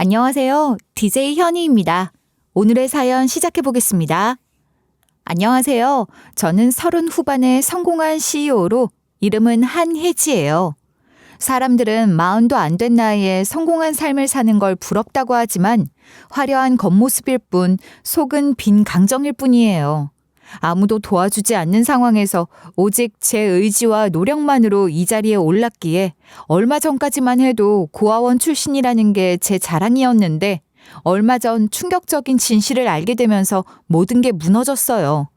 안녕하세요. DJ 현희입니다. 오늘의 사연 시작해 보겠습니다. 안녕하세요. 저는 30 후반의 성공한 CEO로 이름은 한혜지예요. 사람들은 40도 안 된 나이에 성공한 삶을 사는 걸 부럽다고 하지만 화려한 겉모습일 뿐 속은 빈 강정일 뿐이에요. 아무도 도와주지 않는 상황에서 오직 제 의지와 노력만으로 이 자리에 올랐기에 얼마 전까지만 해도 고아원 출신이라는 게 제 자랑이었는데 얼마 전 충격적인 진실을 알게 되면서 모든 게 무너졌어요.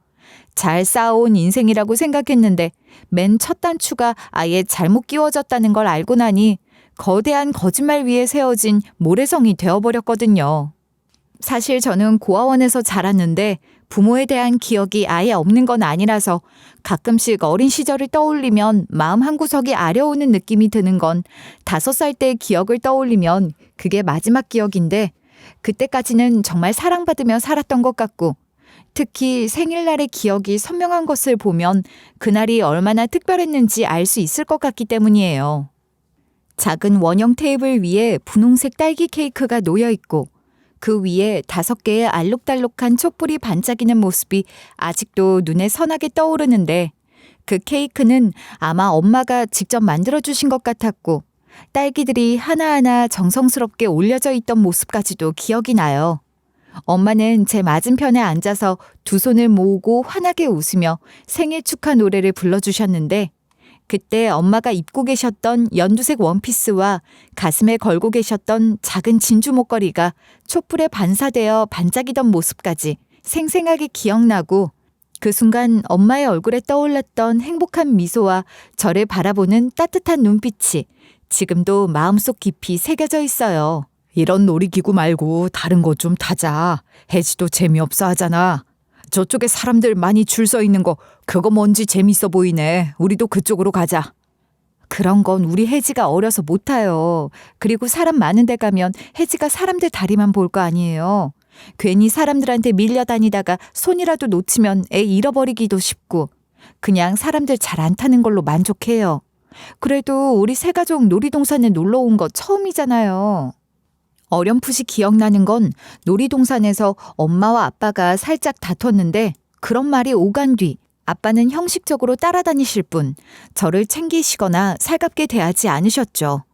잘 쌓아온 인생이라고 생각했는데 맨 첫 단추가 아예 잘못 끼워졌다는 걸 알고 나니 거대한 거짓말 위에 세워진 모래성이 되어버렸거든요. 사실 저는 고아원에서 자랐는데 부모에 대한 기억이 아예 없는 건 아니라서 가끔씩 어린 시절을 떠올리면 마음 한구석이 아려오는 느낌이 드는 건 5살 때의 기억을 떠올리면 그게 마지막 기억인데 그때까지는 정말 사랑받으며 살았던 것 같고 특히 생일날의 기억이 선명한 것을 보면 그날이 얼마나 특별했는지 알 수 있을 것 같기 때문이에요. 작은 원형 테이블 위에 분홍색 딸기 케이크가 놓여 있고 그 위에 5개의 알록달록한 촛불이 반짝이는 모습이 아직도 눈에 선하게 떠오르는데 그 케이크는 아마 엄마가 직접 만들어주신 것 같았고 딸기들이 하나하나 정성스럽게 올려져 있던 모습까지도 기억이 나요. 엄마는 제 맞은편에 앉아서 두 손을 모으고 환하게 웃으며 생일 축하 노래를 불러주셨는데 그때 엄마가 입고 계셨던 연두색 원피스와 가슴에 걸고 계셨던 작은 진주 목걸이가 촛불에 반사되어 반짝이던 모습까지 생생하게 기억나고 그 순간 엄마의 얼굴에 떠올랐던 행복한 미소와 저를 바라보는 따뜻한 눈빛이 지금도 마음속 깊이 새겨져 있어요. 이런 놀이기구 말고 다른 거 좀 타자. 혜지도 재미없어 하잖아. 저쪽에 사람들 많이 줄 서 있는 거 그거 뭔지 재밌어 보이네. 우리도 그쪽으로 가자. 그런 건 우리 혜지가 어려서 못 타요. 그리고 사람 많은 데 가면 혜지가 사람들 다리만 볼 거 아니에요. 괜히 사람들한테 밀려다니다가 손이라도 놓치면 애 잃어버리기도 쉽고 그냥 사람들 잘 안 타는 걸로 만족해요. 그래도 우리 세 가족 놀이동산에 놀러 온 거 처음이잖아요. 어렴풋이 기억나는 건 놀이동산에서 엄마와 아빠가 살짝 다퉜는데 그런 말이 오간 뒤 아빠는 형식적으로 따라다니실 뿐 저를 챙기시거나 살갑게 대하지 않으셨죠.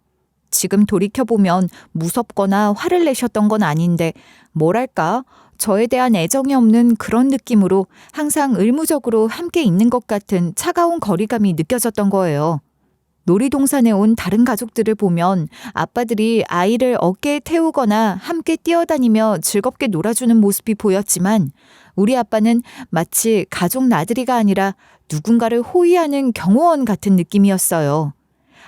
지금 돌이켜보면 무섭거나 화를 내셨던 건 아닌데 뭐랄까 저에 대한 애정이 없는 그런 느낌으로 항상 의무적으로 함께 있는 것 같은 차가운 거리감이 느껴졌던 거예요. 놀이동산에 온 다른 가족들을 보면 아빠들이 아이를 어깨에 태우거나 함께 뛰어다니며 즐겁게 놀아주는 모습이 보였지만 우리 아빠는 마치 가족 나들이가 아니라 누군가를 호위하는 경호원 같은 느낌이었어요.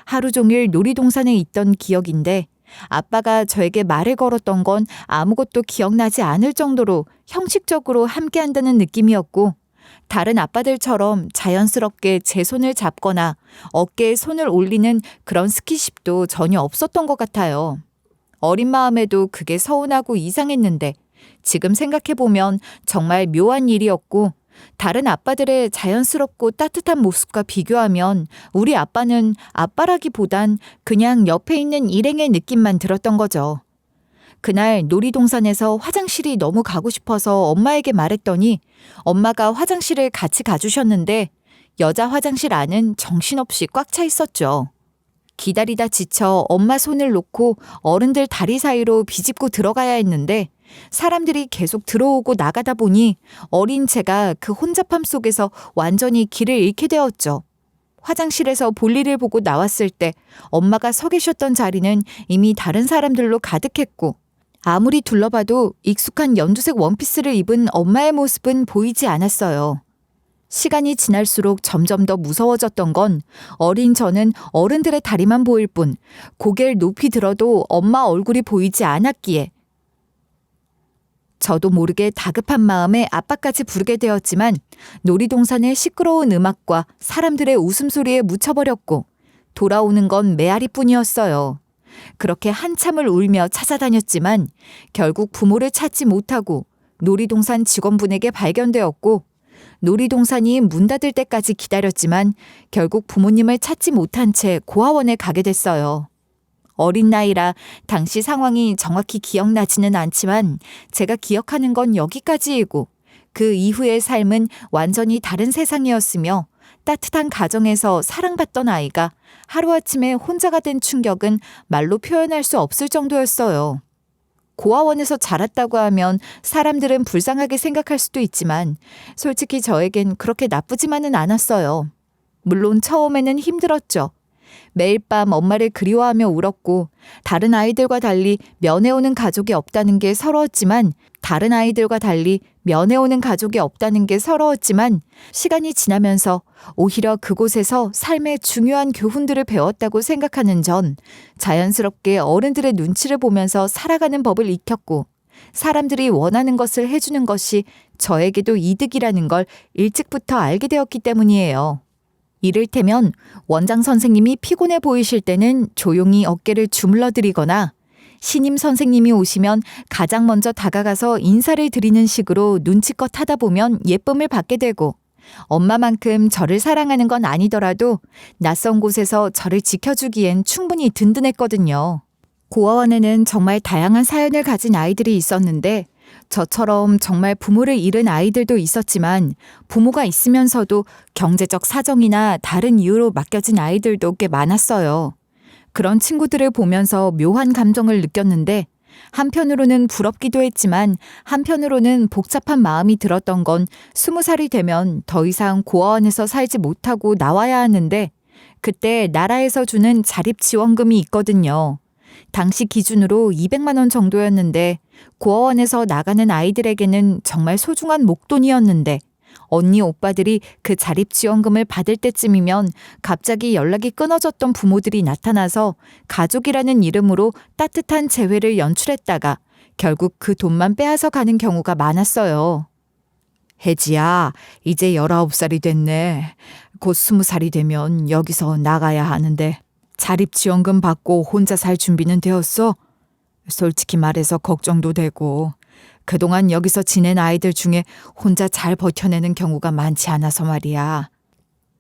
하루 종일 놀이동산에 있던 기억인데 아빠가 저에게 말을 걸었던 건 아무것도 기억나지 않을 정도로 형식적으로 함께한다는 느낌이었고 다른 아빠들처럼 자연스럽게 제 손을 잡거나 어깨에 손을 올리는 그런 스킨십도 전혀 없었던 것 같아요. 어린 마음에도 그게 서운하고 이상했는데 지금 생각해보면 정말 묘한 일이었고 다른 아빠들의 자연스럽고 따뜻한 모습과 비교하면 우리 아빠는 아빠라기보단 그냥 옆에 있는 일행의 느낌만 들었던 거죠. 그날 놀이동산에서 화장실이 너무 가고 싶어서 엄마에게 말했더니 엄마가 화장실을 같이 가주셨는데 여자 화장실 안은 정신없이 꽉 차 있었죠. 기다리다 지쳐 엄마 손을 놓고 어른들 다리 사이로 비집고 들어가야 했는데 사람들이 계속 들어오고 나가다 보니 어린 제가 그 혼잡함 속에서 완전히 길을 잃게 되었죠. 화장실에서 볼일을 보고 나왔을 때 엄마가 서 계셨던 자리는 이미 다른 사람들로 가득했고 아무리 둘러봐도 익숙한 연두색 원피스를 입은 엄마의 모습은 보이지 않았어요. 시간이 지날수록 점점 더 무서워졌던 건 어린 저는 어른들의 다리만 보일 뿐 고개를 높이 들어도 엄마 얼굴이 보이지 않았기에 저도 모르게 다급한 마음에 아빠까지 부르게 되었지만 놀이동산의 시끄러운 음악과 사람들의 웃음소리에 묻혀버렸고 돌아오는 건 메아리뿐이었어요. 그렇게 한참을 울며 찾아다녔지만 결국 부모를 찾지 못하고 놀이동산 직원분에게 발견되었고 놀이동산이 문 닫을 때까지 기다렸지만 결국 부모님을 찾지 못한 채 고아원에 가게 됐어요. 어린 나이라 당시 상황이 정확히 기억나지는 않지만 제가 기억하는 건 여기까지이고 그 이후의 삶은 완전히 다른 세상이었으며 따뜻한 가정에서 사랑받던 아이가 하루아침에 혼자가 된 충격은 말로 표현할 수 없을 정도였어요. 고아원에서 자랐다고 하면 사람들은 불쌍하게 생각할 수도 있지만 솔직히 저에겐 그렇게 나쁘지만은 않았어요. 물론 처음에는 힘들었죠. 매일 밤 엄마를 그리워하며 울었고 다른 아이들과 달리 면회오는 가족이 없다는 게 서러웠지만 시간이 지나면서 오히려 그곳에서 삶의 중요한 교훈들을 배웠다고 생각하는 전 자연스럽게 어른들의 눈치를 보면서 살아가는 법을 익혔고 사람들이 원하는 것을 해주는 것이 저에게도 이득이라는 걸 일찍부터 알게 되었기 때문이에요. 이를테면 원장 선생님이 피곤해 보이실 때는 조용히 어깨를 주물러 드리거나 신임 선생님이 오시면 가장 먼저 다가가서 인사를 드리는 식으로 눈치껏 하다 보면 예쁨을 받게 되고 엄마만큼 저를 사랑하는 건 아니더라도 낯선 곳에서 저를 지켜주기엔 충분히 든든했거든요. 고아원에는 정말 다양한 사연을 가진 아이들이 있었는데 저처럼 정말 부모를 잃은 아이들도 있었지만 부모가 있으면서도 경제적 사정이나 다른 이유로 맡겨진 아이들도 꽤 많았어요. 그런 친구들을 보면서 묘한 감정을 느꼈는데 한편으로는 부럽기도 했지만 한편으로는 복잡한 마음이 들었던 건 20살이 되면 더 이상 고아원에서 살지 못하고 나와야 하는데 그때 나라에서 주는 자립지원금이 있거든요. 당시 기준으로 200만 원 정도였는데 고아원에서 나가는 아이들에게는 정말 소중한 목돈이었는데 언니 오빠들이 그 자립지원금을 받을 때쯤이면 갑자기 연락이 끊어졌던 부모들이 나타나서 가족이라는 이름으로 따뜻한 재회를 연출했다가 결국 그 돈만 빼앗아 가는 경우가 많았어요. 혜지야, 이제 19살이 됐네. 곧 20살이 되면 여기서 나가야 하는데 자립지원금 받고 혼자 살 준비는 되었어? 솔직히 말해서 걱정도 되고 그동안 여기서 지낸 아이들 중에 혼자 잘 버텨내는 경우가 많지 않아서 말이야.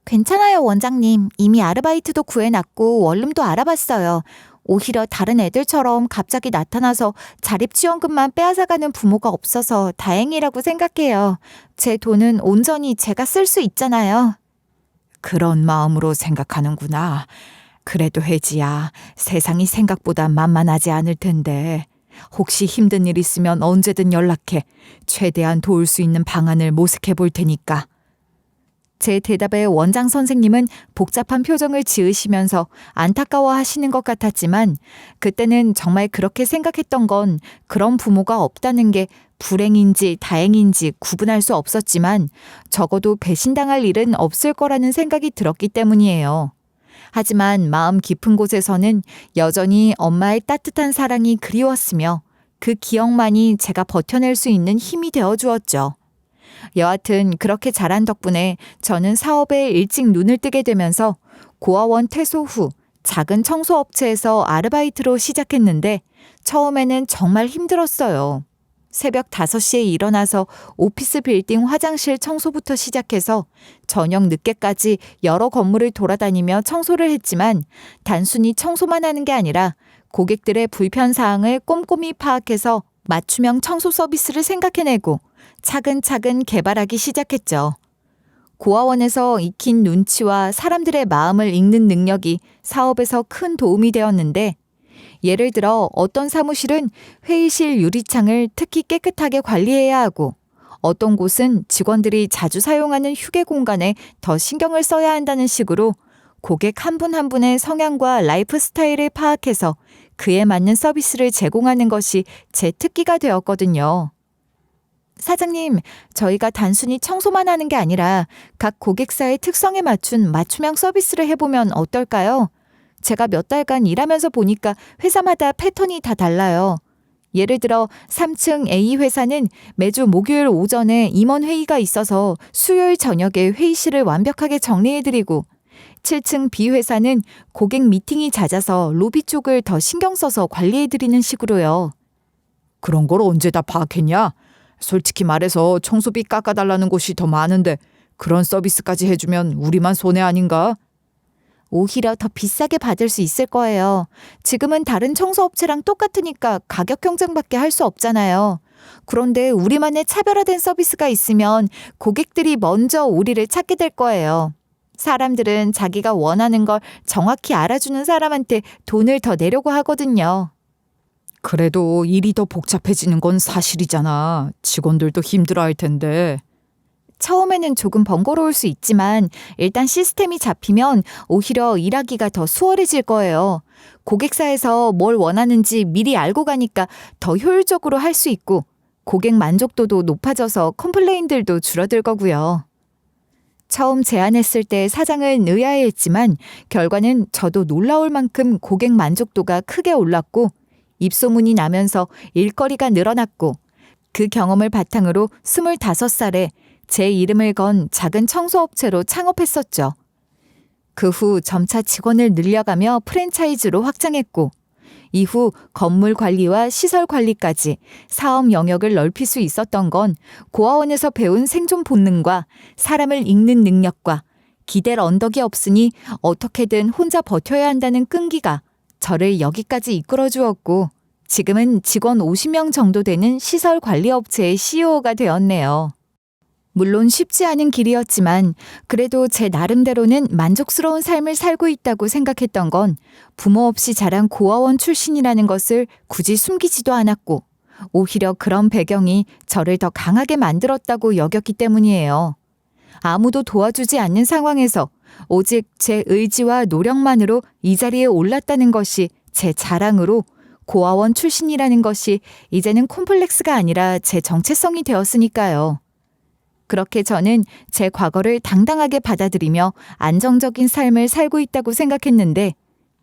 괜찮아요, 원장님. 이미 아르바이트도 구해놨고 원룸도 알아봤어요. 오히려 다른 애들처럼 갑자기 나타나서 자립지원금만 빼앗아가는 부모가 없어서 다행이라고 생각해요. 제 돈은 온전히 제가 쓸 수 있잖아요. 그런 마음으로 생각하는구나. 그래도 혜지야, 세상이 생각보다 만만하지 않을 텐데 혹시 힘든 일 있으면 언제든 연락해. 최대한 도울 수 있는 방안을 모색해 볼 테니까. 제 대답에 원장 선생님은 복잡한 표정을 지으시면서 안타까워 하시는 것 같았지만 그때는 정말 그렇게 생각했던 건 그런 부모가 없다는 게 불행인지 다행인지 구분할 수 없었지만 적어도 배신당할 일은 없을 거라는 생각이 들었기 때문이에요. 하지만 마음 깊은 곳에서는 여전히 엄마의 따뜻한 사랑이 그리웠으며 그 기억만이 제가 버텨낼 수 있는 힘이 되어 주었죠. 여하튼 그렇게 자란 덕분에 저는 사업에 일찍 눈을 뜨게 되면서 고아원 퇴소 후 작은 청소업체에서 아르바이트로 시작했는데 처음에는 정말 힘들었어요. 새벽 5시에 일어나서 오피스 빌딩 화장실 청소부터 시작해서 저녁 늦게까지 여러 건물을 돌아다니며 청소를 했지만 단순히 청소만 하는 게 아니라 고객들의 불편사항을 꼼꼼히 파악해서 맞춤형 청소 서비스를 생각해내고 차근차근 개발하기 시작했죠. 고아원에서 익힌 눈치와 사람들의 마음을 읽는 능력이 사업에서 큰 도움이 되었는데 예를 들어 어떤 사무실은 회의실 유리창을 특히 깨끗하게 관리해야 하고 어떤 곳은 직원들이 자주 사용하는 휴게 공간에 더 신경을 써야 한다는 식으로 고객 한 분 한 분의 성향과 라이프 스타일을 파악해서 그에 맞는 서비스를 제공하는 것이 제 특기가 되었거든요. 사장님, 저희가 단순히 청소만 하는 게 아니라 각 고객사의 특성에 맞춘 맞춤형 서비스를 해보면 어떨까요? 제가 몇 달간 일하면서 보니까 회사마다 패턴이 다 달라요. 예를 들어 3층 A 회사는 매주 목요일 오전에 임원 회의가 있어서 수요일 저녁에 회의실을 완벽하게 정리해드리고 7층 B 회사는 고객 미팅이 잦아서 로비 쪽을 더 신경 써서 관리해드리는 식으로요. 그런 걸 언제 다 파악했냐? 솔직히 말해서 청소비 깎아달라는 곳이 더 많은데 그런 서비스까지 해주면 우리만 손해 아닌가? 오히려 더 비싸게 받을 수 있을 거예요. 지금은 다른 청소업체랑 똑같으니까 가격 경쟁밖에 할 수 없잖아요. 그런데 우리만의 차별화된 서비스가 있으면 고객들이 먼저 우리를 찾게 될 거예요. 사람들은 자기가 원하는 걸 정확히 알아주는 사람한테 돈을 더 내려고 하거든요. 그래도 일이 더 복잡해지는 건 사실이잖아. 직원들도 힘들어할 텐데. 처음에는 조금 번거로울 수 있지만 일단 시스템이 잡히면 오히려 일하기가 더 수월해질 거예요. 고객사에서 뭘 원하는지 미리 알고 가니까 더 효율적으로 할 수 있고 고객 만족도도 높아져서 컴플레인들도 줄어들 거고요. 처음 제안했을 때 사장은 의아해했지만 결과는 저도 놀라울 만큼 고객 만족도가 크게 올랐고 입소문이 나면서 일거리가 늘어났고 그 경험을 바탕으로 25살에 제 이름을 건 작은 청소업체로 창업했었죠. 그 후 점차 직원을 늘려가며 프랜차이즈로 확장했고 이후 건물 관리와 시설 관리까지 사업 영역을 넓힐 수 있었던 건 고아원에서 배운 생존 본능과 사람을 읽는 능력과 기댈 언덕이 없으니 어떻게든 혼자 버텨야 한다는 끈기가 저를 여기까지 이끌어 주었고 지금은 직원 50명 정도 되는 시설 관리업체의 CEO가 되었네요. 물론 쉽지 않은 길이었지만 그래도 제 나름대로는 만족스러운 삶을 살고 있다고 생각했던 건 부모 없이 자란 고아원 출신이라는 것을 굳이 숨기지도 않았고 오히려 그런 배경이 저를 더 강하게 만들었다고 여겼기 때문이에요. 아무도 도와주지 않는 상황에서 오직 제 의지와 노력만으로 이 자리에 올랐다는 것이 제 자랑으로 고아원 출신이라는 것이 이제는 콤플렉스가 아니라 제 정체성이 되었으니까요. 그렇게 저는 제 과거를 당당하게 받아들이며 안정적인 삶을 살고 있다고 생각했는데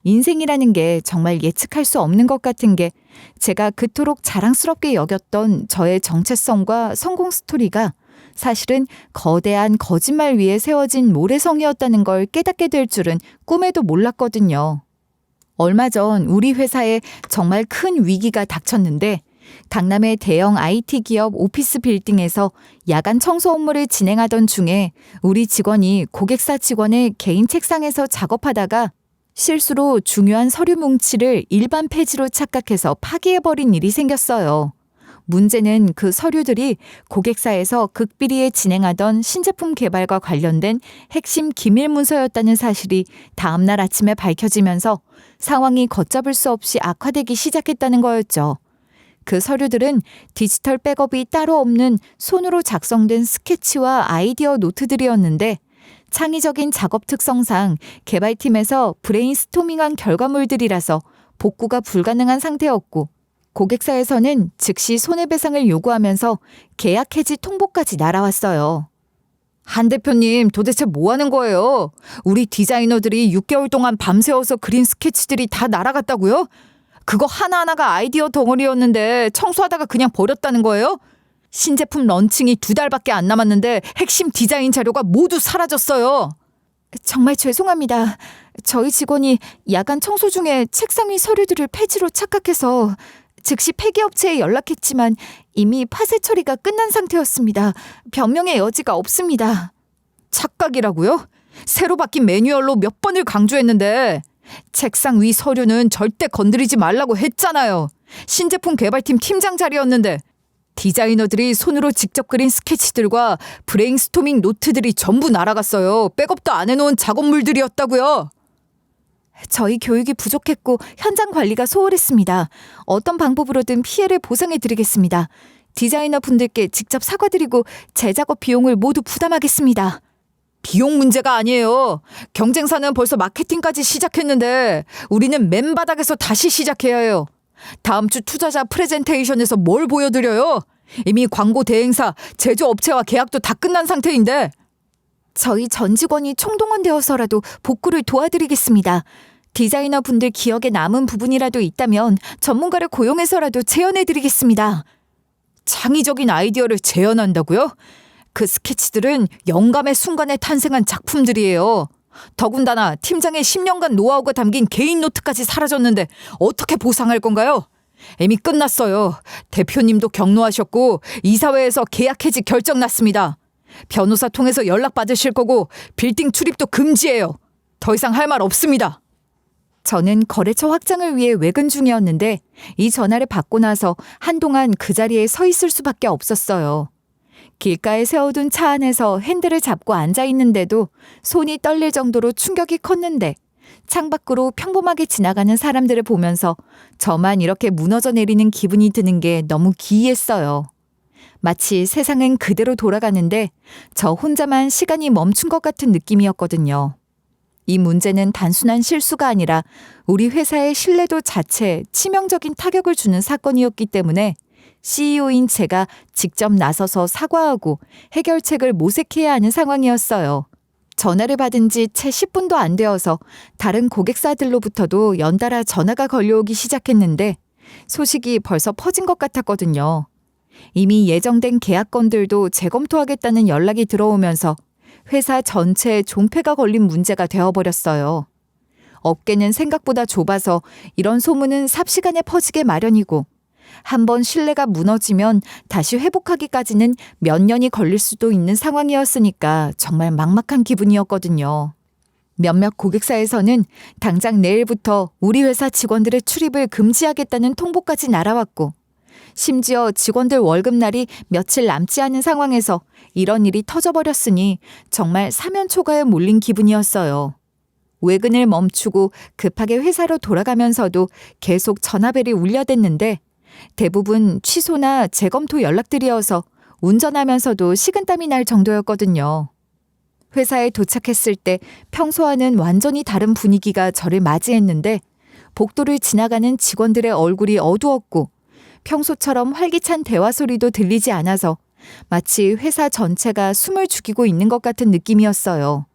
인생이라는 게 정말 예측할 수 없는 것 같은 게 제가 그토록 자랑스럽게 여겼던 저의 정체성과 성공 스토리가 사실은 거대한 거짓말 위에 세워진 모래성이었다는 걸 깨닫게 될 줄은 꿈에도 몰랐거든요. 얼마 전 우리 회사에 정말 큰 위기가 닥쳤는데 강남의 대형 IT 기업 오피스 빌딩에서 야간 청소 업무를 진행하던 중에 우리 직원이 고객사 직원의 개인 책상에서 작업하다가 실수로 중요한 서류 뭉치를 일반 폐지로 착각해서 파기해버린 일이 생겼어요. 문제는 그 서류들이 고객사에서 극비리에 진행하던 신제품 개발과 관련된 핵심 기밀 문서였다는 사실이 다음날 아침에 밝혀지면서 상황이 걷잡을 수 없이 악화되기 시작했다는 거였죠. 그 서류들은 디지털 백업이 따로 없는 손으로 작성된 스케치와 아이디어 노트들이었는데 창의적인 작업 특성상 개발팀에서 브레인스토밍한 결과물들이라서 복구가 불가능한 상태였고 고객사에서는 즉시 손해배상을 요구하면서 계약 해지 통보까지 날아왔어요. 한 대표님 도대체 뭐 하는 거예요? 우리 디자이너들이 6개월 동안 밤새워서 그린 스케치들이 다 날아갔다고요? 그거 하나하나가 아이디어 덩어리였는데 청소하다가 그냥 버렸다는 거예요? 신제품 런칭이 2달밖에 안 남았는데 핵심 디자인 자료가 모두 사라졌어요. 정말 죄송합니다. 저희 직원이 야간 청소 중에 책상 위 서류들을 폐지로 착각해서 즉시 폐기업체에 연락했지만 이미 파쇄 처리가 끝난 상태였습니다. 변명의 여지가 없습니다. 착각이라고요? 새로 바뀐 매뉴얼로 몇 번을 강조했는데 책상 위 서류는 절대 건드리지 말라고 했잖아요. 신제품 개발팀 팀장 자리였는데 디자이너들이 손으로 직접 그린 스케치들과 브레인스토밍 노트들이 전부 날아갔어요. 백업도 안 해놓은 작업물들이었다고요. 저희 교육이 부족했고 현장 관리가 소홀했습니다. 어떤 방법으로든 피해를 보상해드리겠습니다. 디자이너 분들께 직접 사과드리고 재작업 비용을 모두 부담하겠습니다. 비용 문제가 아니에요. 경쟁사는 벌써 마케팅까지 시작했는데 우리는 맨바닥에서 다시 시작해야 해요. 다음 주 투자자 프레젠테이션에서 뭘 보여드려요? 이미 광고 대행사, 제조업체와 계약도 다 끝난 상태인데. 저희 전 직원이 총동원되어서라도 복구를 도와드리겠습니다. 디자이너 분들 기억에 남은 부분이라도 있다면 전문가를 고용해서라도 재현해드리겠습니다. 창의적인 아이디어를 재현한다고요? 그 스케치들은 영감의 순간에 탄생한 작품들이에요. 더군다나 팀장의 10년간 노하우가 담긴 개인 노트까지 사라졌는데 어떻게 보상할 건가요? 이미 끝났어요. 대표님도 격노하셨고 이사회에서 계약 해지 결정 났습니다. 변호사 통해서 연락 받으실 거고 빌딩 출입도 금지예요. 더 이상 할 말 없습니다. 저는 거래처 확장을 위해 외근 중이었는데 이 전화를 받고 나서 한동안 그 자리에 서 있을 수밖에 없었어요. 길가에 세워둔 차 안에서 핸들을 잡고 앉아 있는데도 손이 떨릴 정도로 충격이 컸는데 창밖으로 평범하게 지나가는 사람들을 보면서 저만 이렇게 무너져 내리는 기분이 드는 게 너무 기이했어요. 마치 세상은 그대로 돌아가는데 저 혼자만 시간이 멈춘 것 같은 느낌이었거든요. 이 문제는 단순한 실수가 아니라 우리 회사의 신뢰도 자체에 치명적인 타격을 주는 사건이었기 때문에 CEO인 제가 직접 나서서 사과하고 해결책을 모색해야 하는 상황이었어요. 전화를 받은 지 채 10분도 안 되어서 다른 고객사들로부터도 연달아 전화가 걸려오기 시작했는데 소식이 벌써 퍼진 것 같았거든요. 이미 예정된 계약건들도 재검토하겠다는 연락이 들어오면서 회사 전체에 존폐가 걸린 문제가 되어버렸어요. 업계는 생각보다 좁아서 이런 소문은 삽시간에 퍼지게 마련이고 한번 신뢰가 무너지면 다시 회복하기까지는 몇 년이 걸릴 수도 있는 상황이었으니까 정말 막막한 기분이었거든요. 몇몇 고객사에서는 당장 내일부터 우리 회사 직원들의 출입을 금지하겠다는 통보까지 날아왔고 심지어 직원들 월급날이 며칠 남지 않은 상황에서 이런 일이 터져버렸으니 정말 사면초가에 몰린 기분이었어요. 외근을 멈추고 급하게 회사로 돌아가면서도 계속 전화벨이 울려댔는데 대부분 취소나 재검토 연락들이어서 운전하면서도 식은땀이 날 정도였거든요. 회사에 도착했을 때 평소와는 완전히 다른 분위기가 저를 맞이했는데 복도를 지나가는 직원들의 얼굴이 어두웠고 평소처럼 활기찬 대화 소리도 들리지 않아서 마치 회사 전체가 숨을 죽이고 있는 것 같은 느낌이었어요.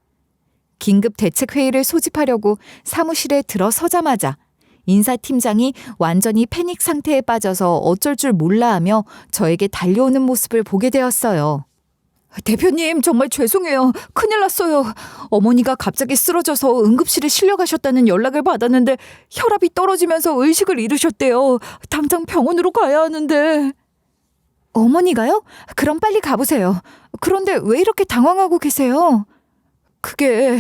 긴급 대책 회의를 소집하려고 사무실에 들어서자마자 인사팀장이 완전히 패닉 상태에 빠져서 어쩔 줄 몰라 하며 저에게 달려오는 모습을 보게 되었어요. 대표님, 정말 죄송해요. 큰일 났어요. 어머니가 갑자기 쓰러져서 응급실에 실려가셨다는 연락을 받았는데 혈압이 떨어지면서 의식을 잃으셨대요. 당장 병원으로 가야 하는데. 어머니가요? 그럼 빨리 가보세요. 그런데 왜 이렇게 당황하고 계세요? 그게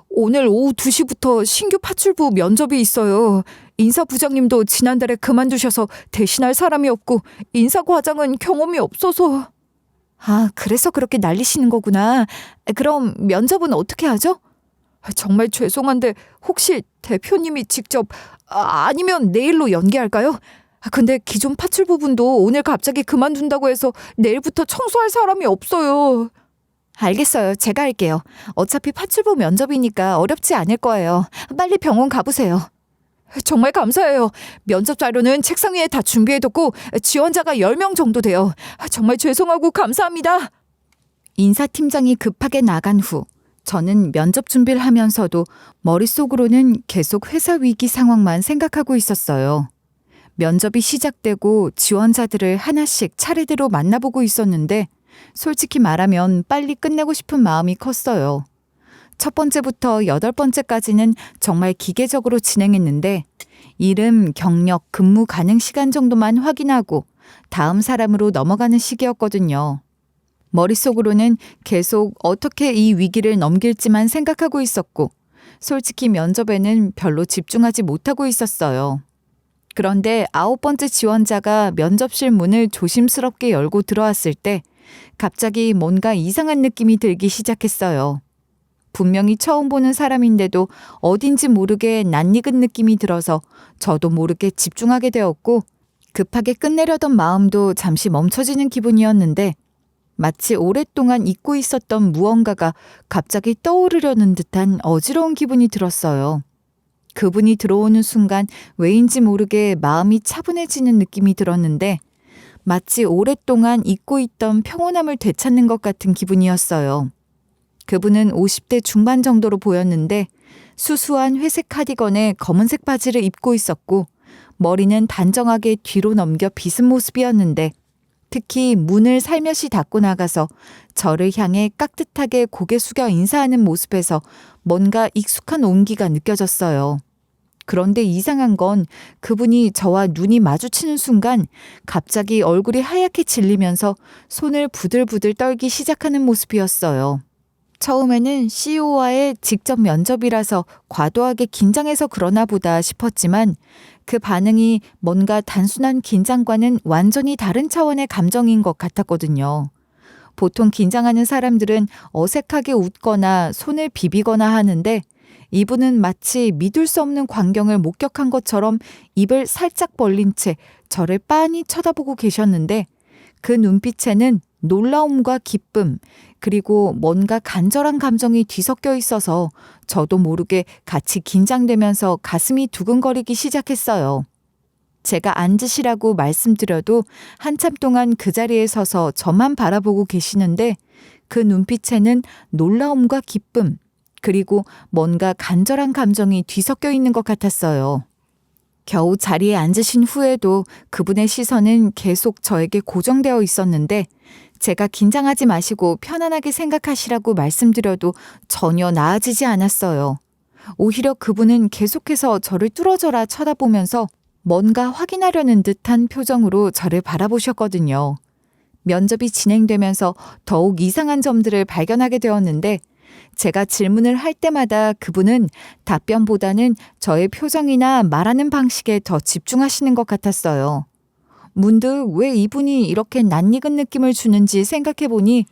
오늘 오후 2시부터 신규 파출부 면접이 있어요. 인사부장님도 지난달에 그만두셔서 대신할 사람이 없고 인사과장은 경험이 없어서. 아, 그래서 그렇게 날리시는 거구나. 그럼 면접은 어떻게 하죠? 정말 죄송한데 혹시 대표님이 직접 아니면 내일로 연기할까요? 근데 기존 파출부분도 오늘 갑자기 그만둔다고 해서 내일부터 청소할 사람이 없어요. 알겠어요. 제가 할게요. 어차피 파출부 면접이니까 어렵지 않을 거예요. 빨리 병원 가보세요. 정말 감사해요. 면접 자료는 책상 위에 다 준비해뒀고 지원자가 10명 정도 돼요. 정말 죄송하고 감사합니다. 인사팀장이 급하게 나간 후 저는 면접 준비를 하면서도 머릿속으로는 계속 회사 위기 상황만 생각하고 있었어요. 면접이 시작되고 지원자들을 하나씩 차례대로 만나보고 있었는데 솔직히 말하면 빨리 끝내고 싶은 마음이 컸어요. 첫 번째부터 8번째까지는 정말 기계적으로 진행했는데 이름, 경력, 근무 가능 시간 정도만 확인하고 다음 사람으로 넘어가는 시기였거든요. 머릿속으로는 계속 어떻게 이 위기를 넘길지만 생각하고 있었고 솔직히 면접에는 별로 집중하지 못하고 있었어요. 그런데 9번째 지원자가 면접실 문을 조심스럽게 열고 들어왔을 때 갑자기 뭔가 이상한 느낌이 들기 시작했어요. 분명히 처음 보는 사람인데도 어딘지 모르게 낯익은 느낌이 들어서 저도 모르게 집중하게 되었고 급하게 끝내려던 마음도 잠시 멈춰지는 기분이었는데 마치 오랫동안 잊고 있었던 무언가가 갑자기 떠오르려는 듯한 어지러운 기분이 들었어요. 그분이 들어오는 순간 왜인지 모르게 마음이 차분해지는 느낌이 들었는데 마치 오랫동안 잊고 있던 평온함을 되찾는 것 같은 기분이었어요. 그분은 50대 중반 정도로 보였는데 수수한 회색 카디건에 검은색 바지를 입고 있었고 머리는 단정하게 뒤로 넘겨 빗은 모습이었는데 특히 문을 살며시 닫고 나가서 저를 향해 깍듯하게 고개 숙여 인사하는 모습에서 뭔가 익숙한 온기가 느껴졌어요. 그런데 이상한 건 그분이 저와 눈이 마주치는 순간 갑자기 얼굴이 하얗게 질리면서 손을 부들부들 떨기 시작하는 모습이었어요. 처음에는 CEO와의 직접 면접이라서 과도하게 긴장해서 그러나 보다 싶었지만 그 반응이 뭔가 단순한 긴장과는 완전히 다른 차원의 감정인 것 같았거든요. 보통 긴장하는 사람들은 어색하게 웃거나 손을 비비거나 하는데 이분은 마치 믿을 수 없는 광경을 목격한 것처럼 입을 살짝 벌린 채 저를 빤히 쳐다보고 계셨는데 그 눈빛에는 놀라움과 기쁨, 그리고 뭔가 간절한 감정이 뒤섞여 있어서 저도 모르게 같이 긴장되면서 가슴이 두근거리기 시작했어요. 제가 앉으시라고 말씀드려도 한참 동안 그 자리에 서서 저만 바라보고 계시는데 그 눈빛에는 놀라움과 기쁨, 그리고 뭔가 간절한 감정이 뒤섞여 있는 것 같았어요. 겨우 자리에 앉으신 후에도 그분의 시선은 계속 저에게 고정되어 있었는데 제가 긴장하지 마시고 편안하게 생각하시라고 말씀드려도 전혀 나아지지 않았어요. 오히려 그분은 계속해서 저를 뚫어져라 쳐다보면서 뭔가 확인하려는 듯한 표정으로 저를 바라보셨거든요. 면접이 진행되면서 더욱 이상한 점들을 발견하게 되었는데 제가 질문을 할 때마다 그분은 답변보다는 저의 표정이나 말하는 방식에 더 집중하시는 것 같았어요. 문득 왜 이분이 이렇게 낯익은 느낌을 주는지 생각해보니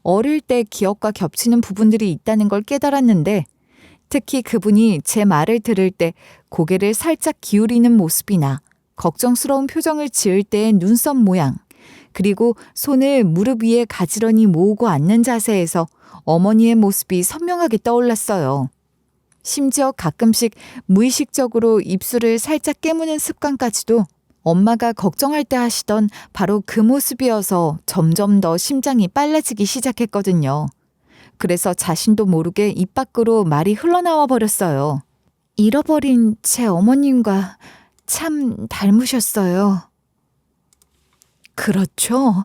어릴 때 기억과 겹치는 부분들이 있다는 걸 깨달았는데 특히 그분이 제 말을 들을 때 고개를 살짝 기울이는 모습이나 걱정스러운 표정을 지을 때의 눈썹 모양, 그리고 손을 무릎 위에 가지런히 모으고 앉는 자세에서 어머니의 모습이 선명하게 떠올랐어요. 심지어 가끔씩 무의식적으로 입술을 살짝 깨무는 습관까지도 엄마가 걱정할 때 하시던 바로 그 모습이어서 점점 더 심장이 빨라지기 시작했거든요. 그래서 자신도 모르게 입 밖으로 말이 흘러나와 버렸어요. 잃어버린 제 어머님과 참 닮으셨어요. 그렇죠.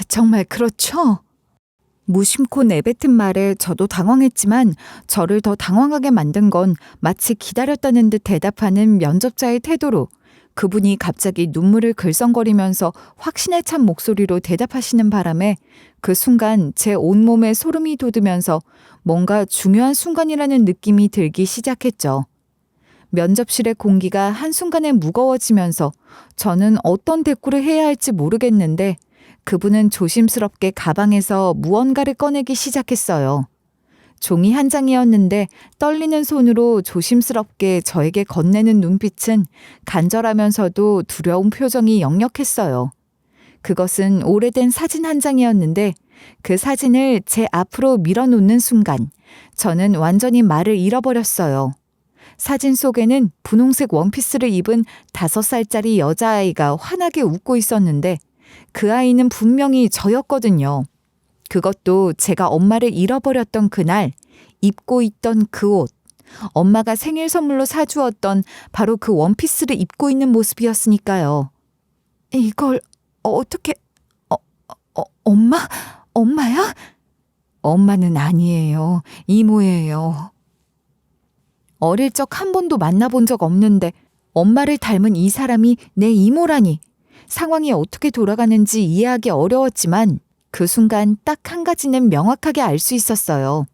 정말 그렇죠. 무심코 내뱉은 말에 저도 당황했지만 저를 더 당황하게 만든 건 마치 기다렸다는 듯 대답하는 면접자의 태도로 그분이 갑자기 눈물을 글썽거리면서 확신에 찬 목소리로 대답하시는 바람에 그 순간 제 온몸에 소름이 돋으면서 뭔가 중요한 순간이라는 느낌이 들기 시작했죠. 면접실의 공기가 한순간에 무거워지면서 저는 어떤 대꾸를 해야 할지 모르겠는데 그분은 조심스럽게 가방에서 무언가를 꺼내기 시작했어요. 종이 한 장이었는데 떨리는 손으로 조심스럽게 저에게 건네는 눈빛은 간절하면서도 두려운 표정이 역력했어요. 그것은 오래된 사진 한 장이었는데 그 사진을 제 앞으로 밀어놓는 순간 저는 완전히 말을 잃어버렸어요. 사진 속에는 분홍색 원피스를 입은 5살짜리 여자아이가 환하게 웃고 있었는데 그 아이는 분명히 저였거든요. 그것도 제가 엄마를 잃어버렸던 그날 입고 있던 그 옷, 엄마가 생일 선물로 사주었던 바로 그 원피스를 입고 있는 모습이었으니까요. 이걸 어떻게... 엄마? 엄마야? 엄마는 아니에요. 이모예요. 어릴 적 한 번도 만나본 적 없는데 엄마를 닮은 이 사람이 내 이모라니. 상황이 어떻게 돌아가는지 이해하기 어려웠지만 그 순간 딱 한 가지는 명확하게 알 수 있었어요.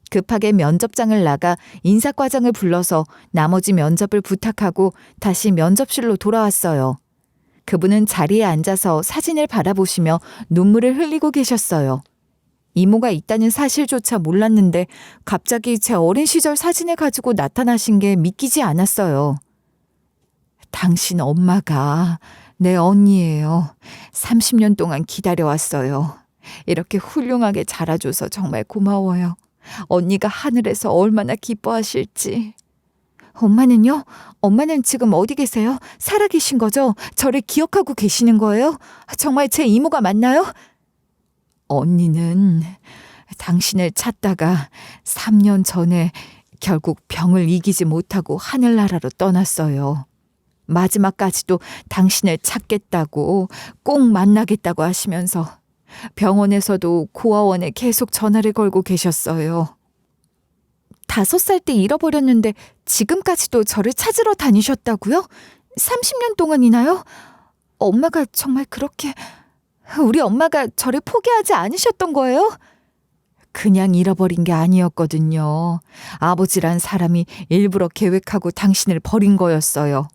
급하게 면접장을 나가 인사과장을 불러서 나머지 면접을 부탁하고 다시 면접실로 돌아왔어요. 그분은 자리에 앉아서 사진을 바라보시며 눈물을 흘리고 계셨어요. 이모가 있다는 사실조차 몰랐는데 갑자기 제 어린 시절 사진을 가지고 나타나신 게 믿기지 않았어요. 당신 엄마가 내 언니예요. 30년 동안 기다려왔어요. 이렇게 훌륭하게 자라줘서 정말 고마워요. 언니가 하늘에서 얼마나 기뻐하실지. 엄마는요? 엄마는 지금 어디 계세요? 살아계신 거죠? 저를 기억하고 계시는 거예요? 정말 제 이모가 맞나요? 언니는 당신을 찾다가 3년 전에 결국 병을 이기지 못하고 하늘나라로 떠났어요. 마지막까지도 당신을 찾겠다고 꼭 만나겠다고 하시면서 병원에서도 고아원에 계속 전화를 걸고 계셨어요. 5살 때 잃어버렸는데 지금까지도 저를 찾으러 다니셨다고요? 30년 동안이나요? 엄마가 정말 그렇게... 우리 엄마가 저를 포기하지 않으셨던 거예요? 그냥 잃어버린 게 아니었거든요. 아버지란 사람이 일부러 계획하고 당신을 버린 거였어요.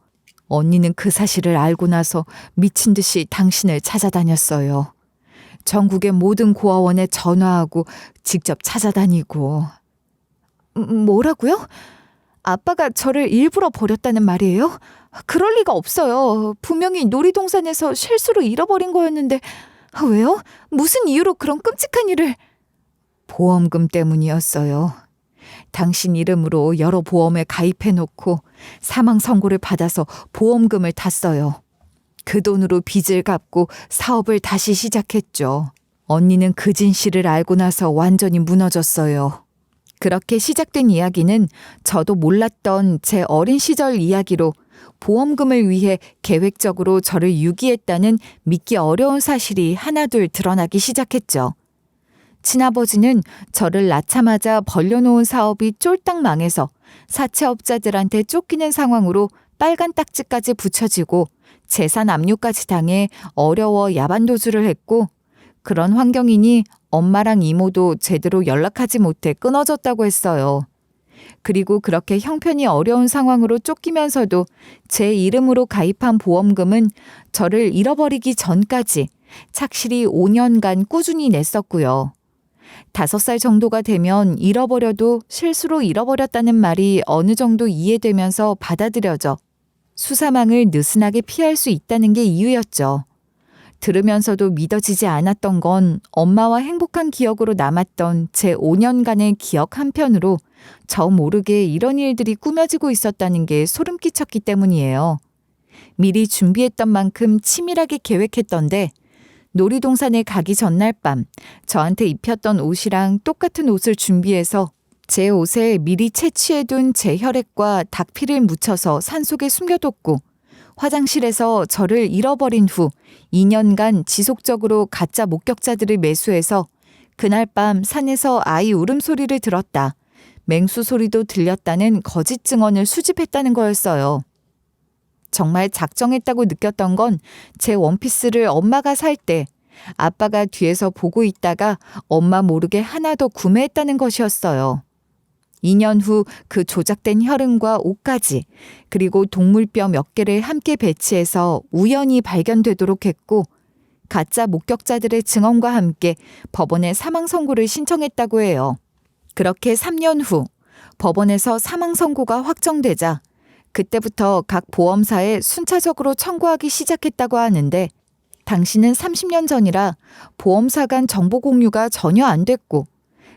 언니는 그 사실을 알고 나서 미친 듯이 당신을 찾아다녔어요. 전국의 모든 고아원에 전화하고 직접 찾아다니고. 뭐라고요? 아빠가 저를 일부러 버렸다는 말이에요? 그럴 리가 없어요. 분명히 놀이동산에서 실수로 잃어버린 거였는데 왜요? 무슨 이유로 그런 끔찍한 일을... 보험금 때문이었어요. 당신 이름으로 여러 보험에 가입해놓고 사망 선고를 받아서 보험금을 탔어요. 그 돈으로 빚을 갚고 사업을 다시 시작했죠. 언니는 그 진실을 알고 나서 완전히 무너졌어요. 그렇게 시작된 이야기는 저도 몰랐던 제 어린 시절 이야기로 보험금을 위해 계획적으로 저를 유기했다는 믿기 어려운 사실이 하나둘 드러나기 시작했죠. 친아버지는 저를 낳자마자 벌려놓은 사업이 쫄딱 망해서 사채업자들한테 쫓기는 상황으로 빨간 딱지까지 붙여지고 재산 압류까지 당해 어려워 야반도주를 했고, 그런 환경이니 엄마랑 이모도 제대로 연락하지 못해 끊어졌다고 했어요. 그리고 그렇게 형편이 어려운 상황으로 쫓기면서도 제 이름으로 가입한 보험금은 저를 잃어버리기 전까지 착실히 5년간 꾸준히 냈었고요. 5살 정도가 되면 잃어버려도 실수로 잃어버렸다는 말이 어느 정도 이해되면서 받아들여져 수사망을 느슨하게 피할 수 있다는 게 이유였죠. 들으면서도 믿어지지 않았던 건 엄마와 행복한 기억으로 남았던 제 5년간의 기억 한편으로 저 모르게 이런 일들이 꾸며지고 있었다는 게 소름 끼쳤기 때문이에요. 미리 준비했던 만큼 치밀하게 계획했던데 놀이동산에 가기 전날 밤 저한테 입혔던 옷이랑 똑같은 옷을 준비해서 제 옷에 미리 채취해둔 제 혈액과 닭피를 묻혀서 산속에 숨겨뒀고, 화장실에서 저를 잃어버린 후 2년간 지속적으로 가짜 목격자들을 매수해서 그날 밤 산에서 아이 울음소리를 들었다, 맹수 소리도 들렸다는 거짓 증언을 수집했다는 거였어요. 정말 작정했다고 느꼈던 건 제 원피스를 엄마가 살 때 아빠가 뒤에서 보고 있다가 엄마 모르게 하나 더 구매했다는 것이었어요. 2년 후 그 조작된 혈흔과 옷까지, 그리고 동물뼈 몇 개를 함께 배치해서 우연히 발견되도록 했고, 가짜 목격자들의 증언과 함께 법원에 사망 선고를 신청했다고 해요. 그렇게 3년 후 법원에서 사망 선고가 확정되자 그때부터 각 보험사에 순차적으로 청구하기 시작했다고 하는데, 당시는 30년 전이라 보험사 간 정보 공유가 전혀 안 됐고,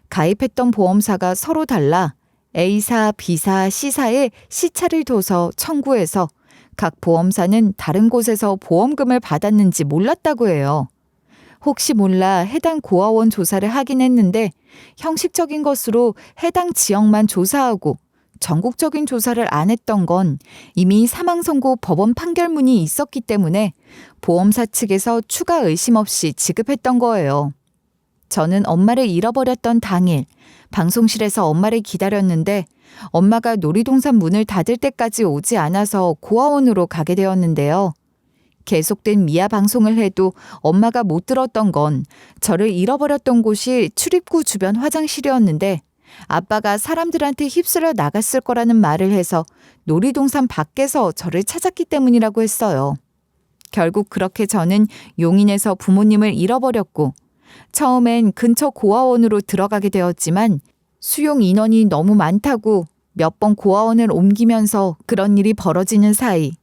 가입했던 보험사가 서로 달라 A사, B사, C사에 시차를 둬서 청구해서 각 보험사는 다른 곳에서 보험금을 받았는지 몰랐다고 해요. 혹시 몰라 해당 고아원 조사를 하긴 했는데 형식적인 것으로 해당 지역만 조사하고 전국적인 조사를 안 했던 건 이미 사망 선고 법원 판결문이 있었기 때문에 보험사 측에서 추가 의심 없이 지급했던 거예요. 저는 엄마를 잃어버렸던 당일 방송실에서 엄마를 기다렸는데 엄마가 놀이동산 문을 닫을 때까지 오지 않아서 고아원으로 가게 되었는데요. 계속된 미아 방송을 해도 엄마가 못 들었던 건 저를 잃어버렸던 곳이 출입구 주변 화장실이었는데, 아빠가 사람들한테 휩쓸려 나갔을 거라는 말을 해서 놀이동산 밖에서 저를 찾았기 때문이라고 했어요. 결국 그렇게 저는 용인에서 부모님을 잃어버렸고, 처음엔 근처 고아원으로 들어가게 되었지만 수용 인원이 너무 많다고 몇 번 고아원을 옮기면서 그런 일이 벌어지는 사이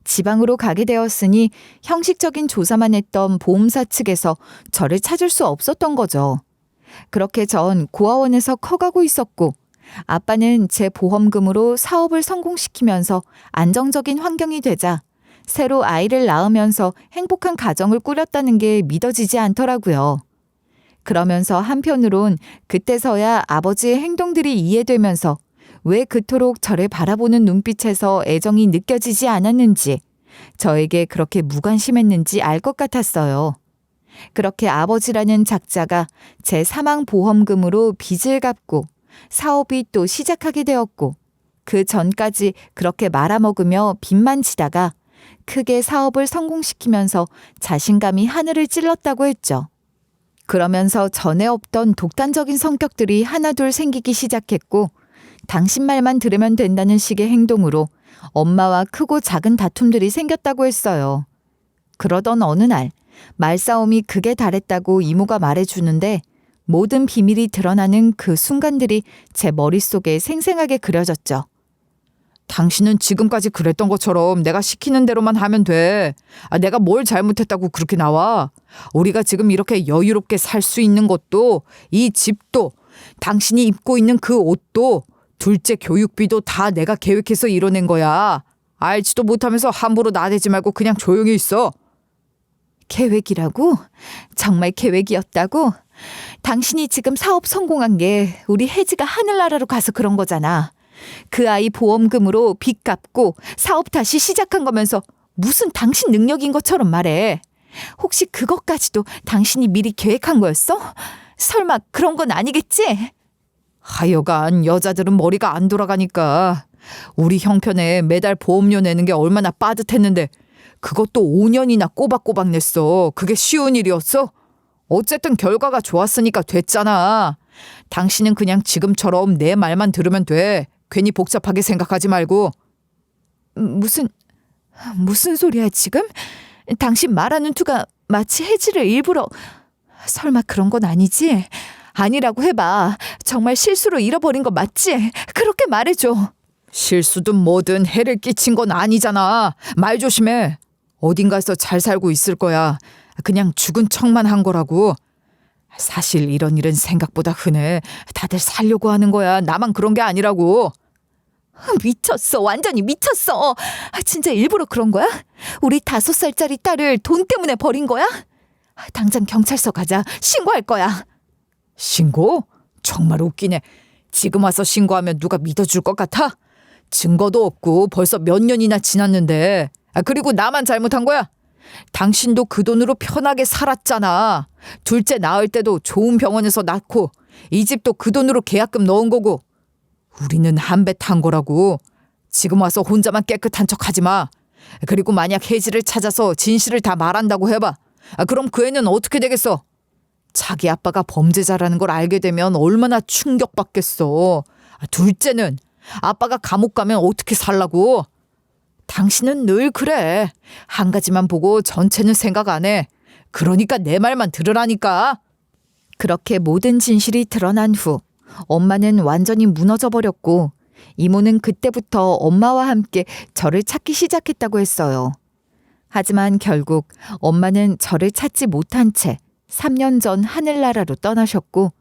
지방으로 가게 되었으니 형식적인 조사만 했던 보험사 측에서 저를 찾을 수 없었던 거죠. 그렇게 전 고아원에서 커가고 있었고, 아빠는 제 보험금으로 사업을 성공시키면서 안정적인 환경이 되자 새로 아이를 낳으면서 행복한 가정을 꾸렸다는 게 믿어지지 않더라고요. 그러면서 한편으론 그때서야 아버지의 행동들이 이해되면서 왜 그토록 저를 바라보는 눈빛에서 애정이 느껴지지 않았는지, 저에게 그렇게 무관심했는지 알 것 같았어요. 그렇게 아버지라는 작자가 제 사망 보험금으로 빚을 갚고 사업이 또 시작하게 되었고, 그 전까지 그렇게 말아먹으며 빚만 지다가 크게 사업을 성공시키면서 자신감이 하늘을 찔렀다고 했죠. 그러면서 전에 없던 독단적인 성격들이 하나둘 생기기 시작했고 당신 말만 들으면 된다는 식의 행동으로 엄마와 크고 작은 다툼들이 생겼다고 했어요. 그러던 어느 날 말싸움이 극에 달했다고 이모가 말해주는데 모든 비밀이 드러나는 그 순간들이 제 머릿속에 생생하게 그려졌죠. 당신은 지금까지 그랬던 것처럼 내가 시키는 대로만 하면 돼. 내가 뭘 잘못했다고 그렇게 나와. 우리가 지금 이렇게 여유롭게 살 수 있는 것도, 이 집도, 당신이 입고 있는 그 옷도, 둘째 교육비도 다 내가 계획해서 이뤄낸 거야. 알지도 못하면서 함부로 나대지 말고 그냥 조용히 있어. 계획이라고? 정말 계획이었다고? 당신이 지금 사업 성공한 게 우리 혜지가 하늘나라로 가서 그런 거잖아. 그 아이 보험금으로 빚 갚고 사업 다시 시작한 거면서 무슨 당신 능력인 것처럼 말해. 혹시 그것까지도 당신이 미리 계획한 거였어? 설마 그런 건 아니겠지? 하여간 여자들은 머리가 안 돌아가니까. 우리 형편에 매달 보험료 내는 게 얼마나 빠듯했는데 그것도 5년이나 꼬박꼬박 냈어. 그게 쉬운 일이었어? 어쨌든 결과가 좋았으니까 됐잖아. 당신은 그냥 지금처럼 내 말만 들으면 돼. 괜히 복잡하게 생각하지 말고. 무슨 소리야 지금? 당신 말하는 투가 마치 혜지를 일부러... 설마 그런 건 아니지? 아니라고 해봐. 정말 실수로 잃어버린 거 맞지? 그렇게 말해줘. 실수든 뭐든 해를 끼친 건 아니잖아. 말 조심해. 어딘가에서 잘 살고 있을 거야. 그냥 죽은 척만 한 거라고. 사실 이런 일은 생각보다 흔해. 다들 살려고 하는 거야. 나만 그런 게 아니라고. 미쳤어. 완전히 미쳤어. 진짜 일부러 그런 거야? 우리 5살짜리 딸을 돈 때문에 버린 거야? 당장 경찰서 가자. 신고할 거야. 신고? 정말 웃기네. 지금 와서 신고하면 누가 믿어줄 것 같아? 증거도 없고 벌써 몇 년이나 지났는데. 그리고 나만 잘못한 거야? 당신도 그 돈으로 편하게 살았잖아. 둘째 낳을 때도 좋은 병원에서 낳고 이 집도 그 돈으로 계약금 넣은 거고. 우리는 한 배 탄 거라고. 지금 와서 혼자만 깨끗한 척 하지 마. 그리고 만약 혜지를 찾아서 진실을 다 말한다고 해봐. 그럼 그 애는 어떻게 되겠어? 자기 아빠가 범죄자라는 걸 알게 되면 얼마나 충격받겠어. 둘째는 아빠가 감옥 가면 어떻게 살라고? 당신은 늘 그래. 한 가지만 보고 전체는 생각 안 해. 그러니까 내 말만 들으라니까. 그렇게 모든 진실이 드러난 후 엄마는 완전히 무너져 버렸고 이모는 그때부터 엄마와 함께 저를 찾기 시작했다고 했어요. 하지만 결국 엄마는 저를 찾지 못한 채 3년 전 하늘나라로 떠나셨고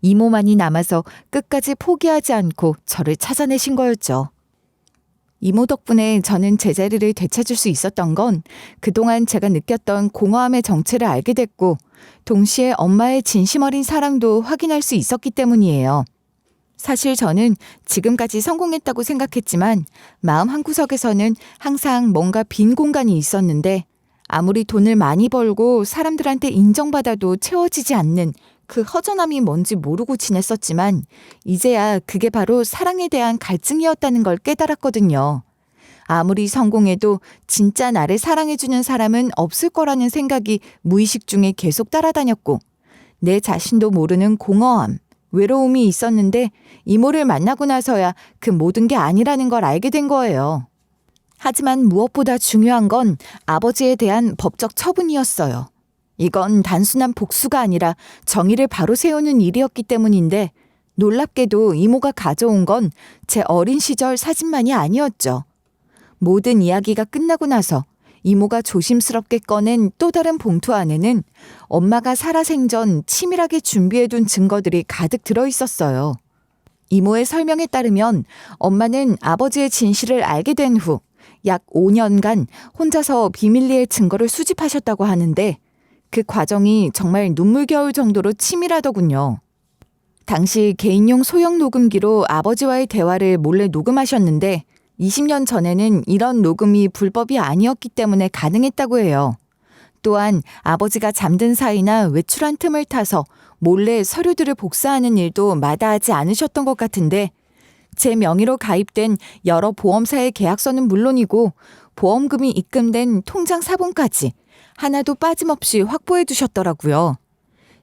이모만이 남아서 끝까지 포기하지 않고 저를 찾아내신 거였죠. 이모 덕분에 저는 제자리를 되찾을 수 있었던 건 그동안 제가 느꼈던 공허함의 정체를 알게 됐고 동시에 엄마의 진심 어린 사랑도 확인할 수 있었기 때문이에요. 사실 저는 지금까지 성공했다고 생각했지만 마음 한구석에서는 항상 뭔가 빈 공간이 있었는데 아무리 돈을 많이 벌고 사람들한테 인정받아도 채워지지 않는 그 허전함이 뭔지 모르고 지냈었지만 이제야 그게 바로 사랑에 대한 갈증이었다는 걸 깨달았거든요. 아무리 성공해도 진짜 나를 사랑해주는 사람은 없을 거라는 생각이 무의식 중에 계속 따라다녔고 내 자신도 모르는 공허함, 외로움이 있었는데 이모를 만나고 나서야 그 모든 게 아니라는 걸 알게 된 거예요. 하지만 무엇보다 중요한 건 아버지에 대한 법적 처분이었어요. 이건 단순한 복수가 아니라 정의를 바로 세우는 일이었기 때문인데 놀랍게도 이모가 가져온 건 제 어린 시절 사진만이 아니었죠. 모든 이야기가 끝나고 나서 이모가 조심스럽게 꺼낸 또 다른 봉투 안에는 엄마가 살아생전 치밀하게 준비해둔 증거들이 가득 들어있었어요. 이모의 설명에 따르면 엄마는 아버지의 진실을 알게 된 후 약 5년간 혼자서 비밀리에 증거를 수집하셨다고 하는데 그 과정이 정말 눈물겨울 정도로 치밀하더군요. 당시 개인용 소형 녹음기로 아버지와의 대화를 몰래 녹음하셨는데 20년 전에는 이런 녹음이 불법이 아니었기 때문에 가능했다고 해요. 또한 아버지가 잠든 사이나 외출한 틈을 타서 몰래 서류들을 복사하는 일도 마다하지 않으셨던 것 같은데 제 명의로 가입된 여러 보험사의 계약서는 물론이고 보험금이 입금된 통장 사본까지 하나도 빠짐없이 확보해 두셨더라고요.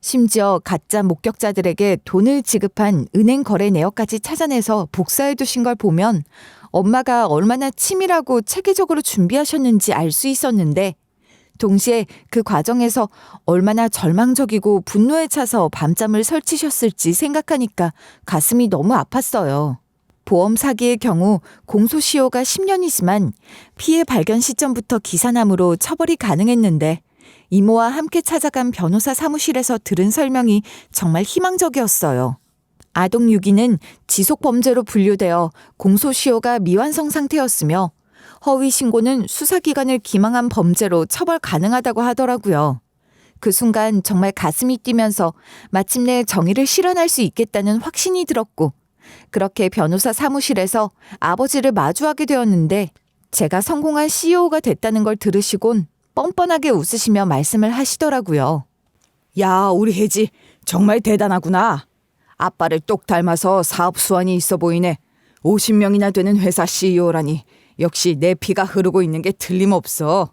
심지어 가짜 목격자들에게 돈을 지급한 은행 거래 내역까지 찾아내서 복사해 두신 걸 보면 엄마가 얼마나 치밀하고 체계적으로 준비하셨는지 알 수 있었는데 동시에 그 과정에서 얼마나 절망적이고 분노에 차서 밤잠을 설치셨을지 생각하니까 가슴이 너무 아팠어요. 보험 사기의 경우 공소시효가 10년이지만 피해 발견 시점부터 기사남으로 처벌이 가능했는데 이모와 함께 찾아간 변호사 사무실에서 들은 설명이 정말 희망적이었어요. 아동 유기는 지속 범죄로 분류되어 공소시효가 미완성 상태였으며 허위 신고는 수사기관을 기망한 범죄로 처벌 가능하다고 하더라고요. 그 순간 정말 가슴이 뛰면서 마침내 정의를 실현할 수 있겠다는 확신이 들었고 그렇게 변호사 사무실에서 아버지를 마주하게 되었는데 제가 성공한 CEO가 됐다는 걸 들으시곤 뻔뻔하게 웃으시며 말씀을 하시더라고요. 야, 우리 혜지 정말 대단하구나. 아빠를 똑 닮아서 사업 수완이 있어 보이네. 50명이나 되는 회사 CEO라니 역시 내 피가 흐르고 있는 게 틀림없어.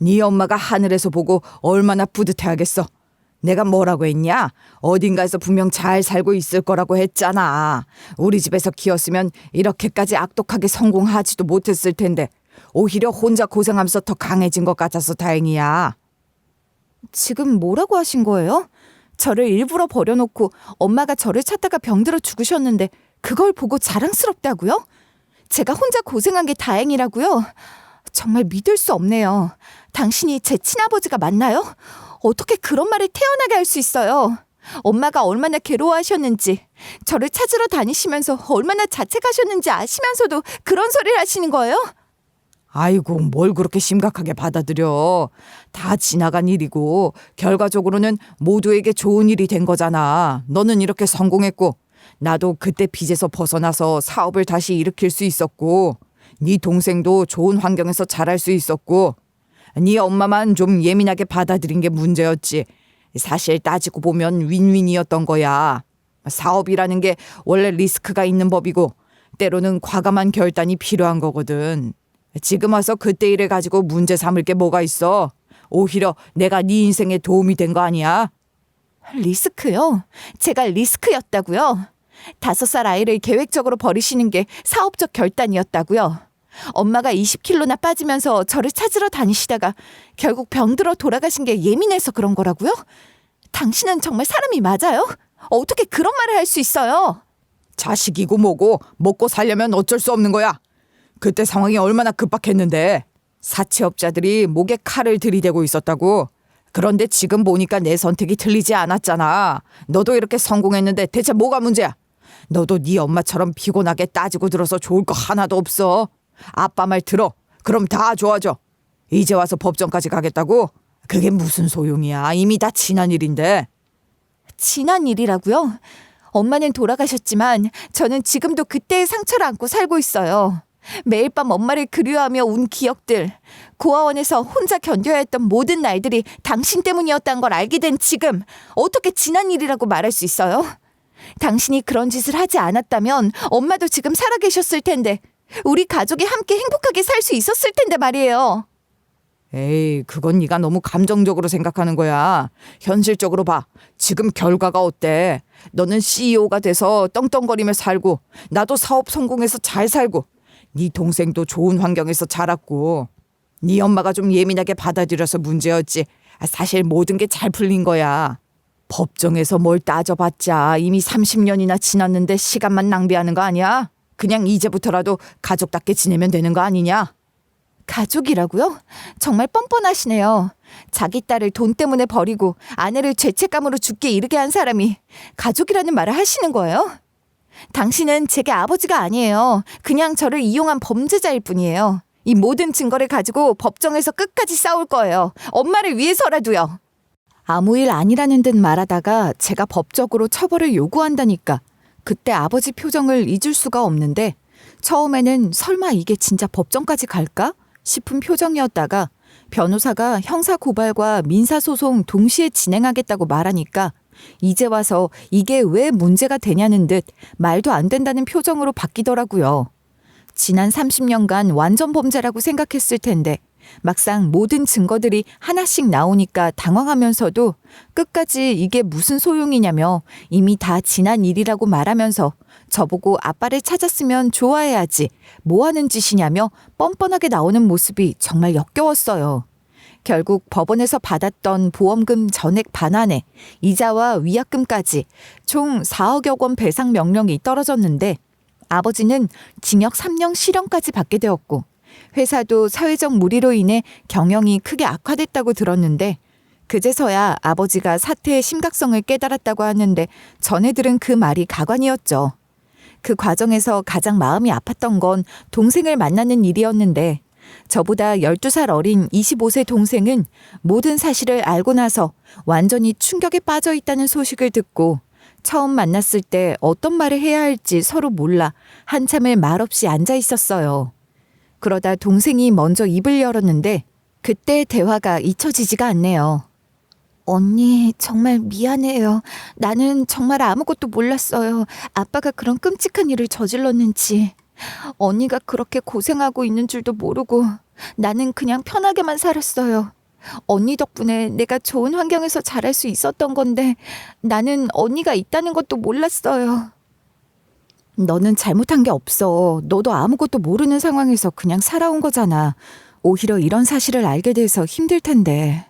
네 엄마가 하늘에서 보고 얼마나 뿌듯해하겠어. 내가 뭐라고 했냐? 어딘가에서 분명 잘 살고 있을 거라고 했잖아. 우리 집에서 키웠으면 이렇게까지 악독하게 성공하지도 못했을 텐데 오히려 혼자 고생하면서 더 강해진 것 같아서 다행이야. 지금 뭐라고 하신 거예요? 저를 일부러 버려놓고 엄마가 저를 찾다가 병들어 죽으셨는데 그걸 보고 자랑스럽다고요? 제가 혼자 고생한 게 다행이라고요? 정말 믿을 수 없네요. 당신이 제 친아버지가 맞나요? 어떻게 그런 말을 태어나게 할 수 있어요? 엄마가 얼마나 괴로워하셨는지, 저를 찾으러 다니시면서 얼마나 자책하셨는지 아시면서도 그런 소리를 하시는 거예요? 아이고, 뭘 그렇게 심각하게 받아들여. 다 지나간 일이고 결과적으로는 모두에게 좋은 일이 된 거잖아. 너는 이렇게 성공했고 나도 그때 빚에서 벗어나서 사업을 다시 일으킬 수 있었고 네 동생도 좋은 환경에서 자랄 수 있었고 네 엄마만 좀 예민하게 받아들인 게 문제였지. 사실 따지고 보면 윈윈이었던 거야. 사업이라는 게 원래 리스크가 있는 법이고 때로는 과감한 결단이 필요한 거거든. 지금 와서 그때 일을 가지고 문제 삼을 게 뭐가 있어. 오히려 내가 네 인생에 도움이 된 거 아니야? 리스크요? 제가 리스크였다고요? 5살 아이를 계획적으로 버리시는 게 사업적 결단이었다고요? 엄마가 20kg나 빠지면서 저를 찾으러 다니시다가 결국 병들어 돌아가신 게 예민해서 그런 거라고요? 당신은 정말 사람이 맞아요? 어떻게 그런 말을 할 수 있어요? 자식이고 뭐고 먹고 살려면 어쩔 수 없는 거야. 그때 상황이 얼마나 급박했는데 사채업자들이 목에 칼을 들이대고 있었다고. 그런데 지금 보니까 내 선택이 틀리지 않았잖아. 너도 이렇게 성공했는데 대체 뭐가 문제야? 너도 네 엄마처럼 피곤하게 따지고 들어서 좋을 거 하나도 없어. 아빠 말 들어. 그럼 다 좋아져. 이제 와서 법정까지 가겠다고? 그게 무슨 소용이야. 이미 다 지난 일인데. 지난 일이라고요? 엄마는 돌아가셨지만 저는 지금도 그때의 상처를 안고 살고 있어요. 매일 밤 엄마를 그리워하며 운 기억들, 고아원에서 혼자 견뎌야 했던 모든 날들이 당신 때문이었다는 걸 알게 된 지금 어떻게 지난 일이라고 말할 수 있어요? 당신이 그런 짓을 하지 않았다면 엄마도 지금 살아계셨을 텐데 우리 가족이 함께 행복하게 살 수 있었을 텐데 말이에요. 에이, 그건 네가 너무 감정적으로 생각하는 거야. 현실적으로 봐. 지금 결과가 어때? 너는 CEO가 돼서 떵떵거리며 살고 나도 사업 성공해서 잘 살고 네 동생도 좋은 환경에서 자랐고 네 엄마가 좀 예민하게 받아들여서 문제였지. 사실 모든 게 잘 풀린 거야. 법정에서 뭘 따져봤자 이미 30년이나 지났는데 시간만 낭비하는 거 아니야? 그냥 이제부터라도 가족답게 지내면 되는 거 아니냐? 가족이라고요? 정말 뻔뻔하시네요. 자기 딸을 돈 때문에 버리고 아내를 죄책감으로 죽게 이르게 한 사람이 가족이라는 말을 하시는 거예요? 당신은 제게 아버지가 아니에요. 그냥 저를 이용한 범죄자일 뿐이에요. 이 모든 증거를 가지고 법정에서 끝까지 싸울 거예요. 엄마를 위해서라도요. 아무 일 아니라는 듯 말하다가 제가 법적으로 처벌을 요구한다니까 그때 아버지 표정을 잊을 수가 없는데 처음에는 설마 이게 진짜 법정까지 갈까 싶은 표정이었다가 변호사가 형사고발과 민사소송 동시에 진행하겠다고 말하니까 이제 와서 이게 왜 문제가 되냐는 듯 말도 안 된다는 표정으로 바뀌더라고요. 지난 30년간 완전 범죄라고 생각했을 텐데 막상 모든 증거들이 하나씩 나오니까 당황하면서도 끝까지 이게 무슨 소용이냐며 이미 다 지난 일이라고 말하면서 저보고 아빠를 찾았으면 좋아해야지 뭐 하는 짓이냐며 뻔뻔하게 나오는 모습이 정말 역겨웠어요. 결국 법원에서 받았던 보험금 전액 반환에 이자와 위약금까지 총 4억여 원 배상 명령이 떨어졌는데 아버지는 징역 3년 실형까지 받게 되었고 회사도 사회적 무리로 인해 경영이 크게 악화됐다고 들었는데 그제서야 아버지가 사태의 심각성을 깨달았다고 하는데 전해 들은 그 말이 가관이었죠. 그 과정에서 가장 마음이 아팠던 건 동생을 만나는 일이었는데 저보다 12살 어린 25세 동생은 모든 사실을 알고 나서 완전히 충격에 빠져 있다는 소식을 듣고 처음 만났을 때 어떤 말을 해야 할지 서로 몰라 한참을 말없이 앉아 있었어요. 그러다 동생이 먼저 입을 열었는데 그때 대화가 잊혀지지가 않네요. 언니, 정말 미안해요. 나는 정말 아무것도 몰랐어요. 아빠가 그런 끔찍한 일을 저질렀는지. 언니가 그렇게 고생하고 있는 줄도 모르고 나는 그냥 편하게만 살았어요. 언니 덕분에 내가 좋은 환경에서 자랄 수 있었던 건데 나는 언니가 있다는 것도 몰랐어요. 너는 잘못한 게 없어. 너도 아무것도 모르는 상황에서 그냥 살아온 거잖아. 오히려 이런 사실을 알게 돼서 힘들 텐데.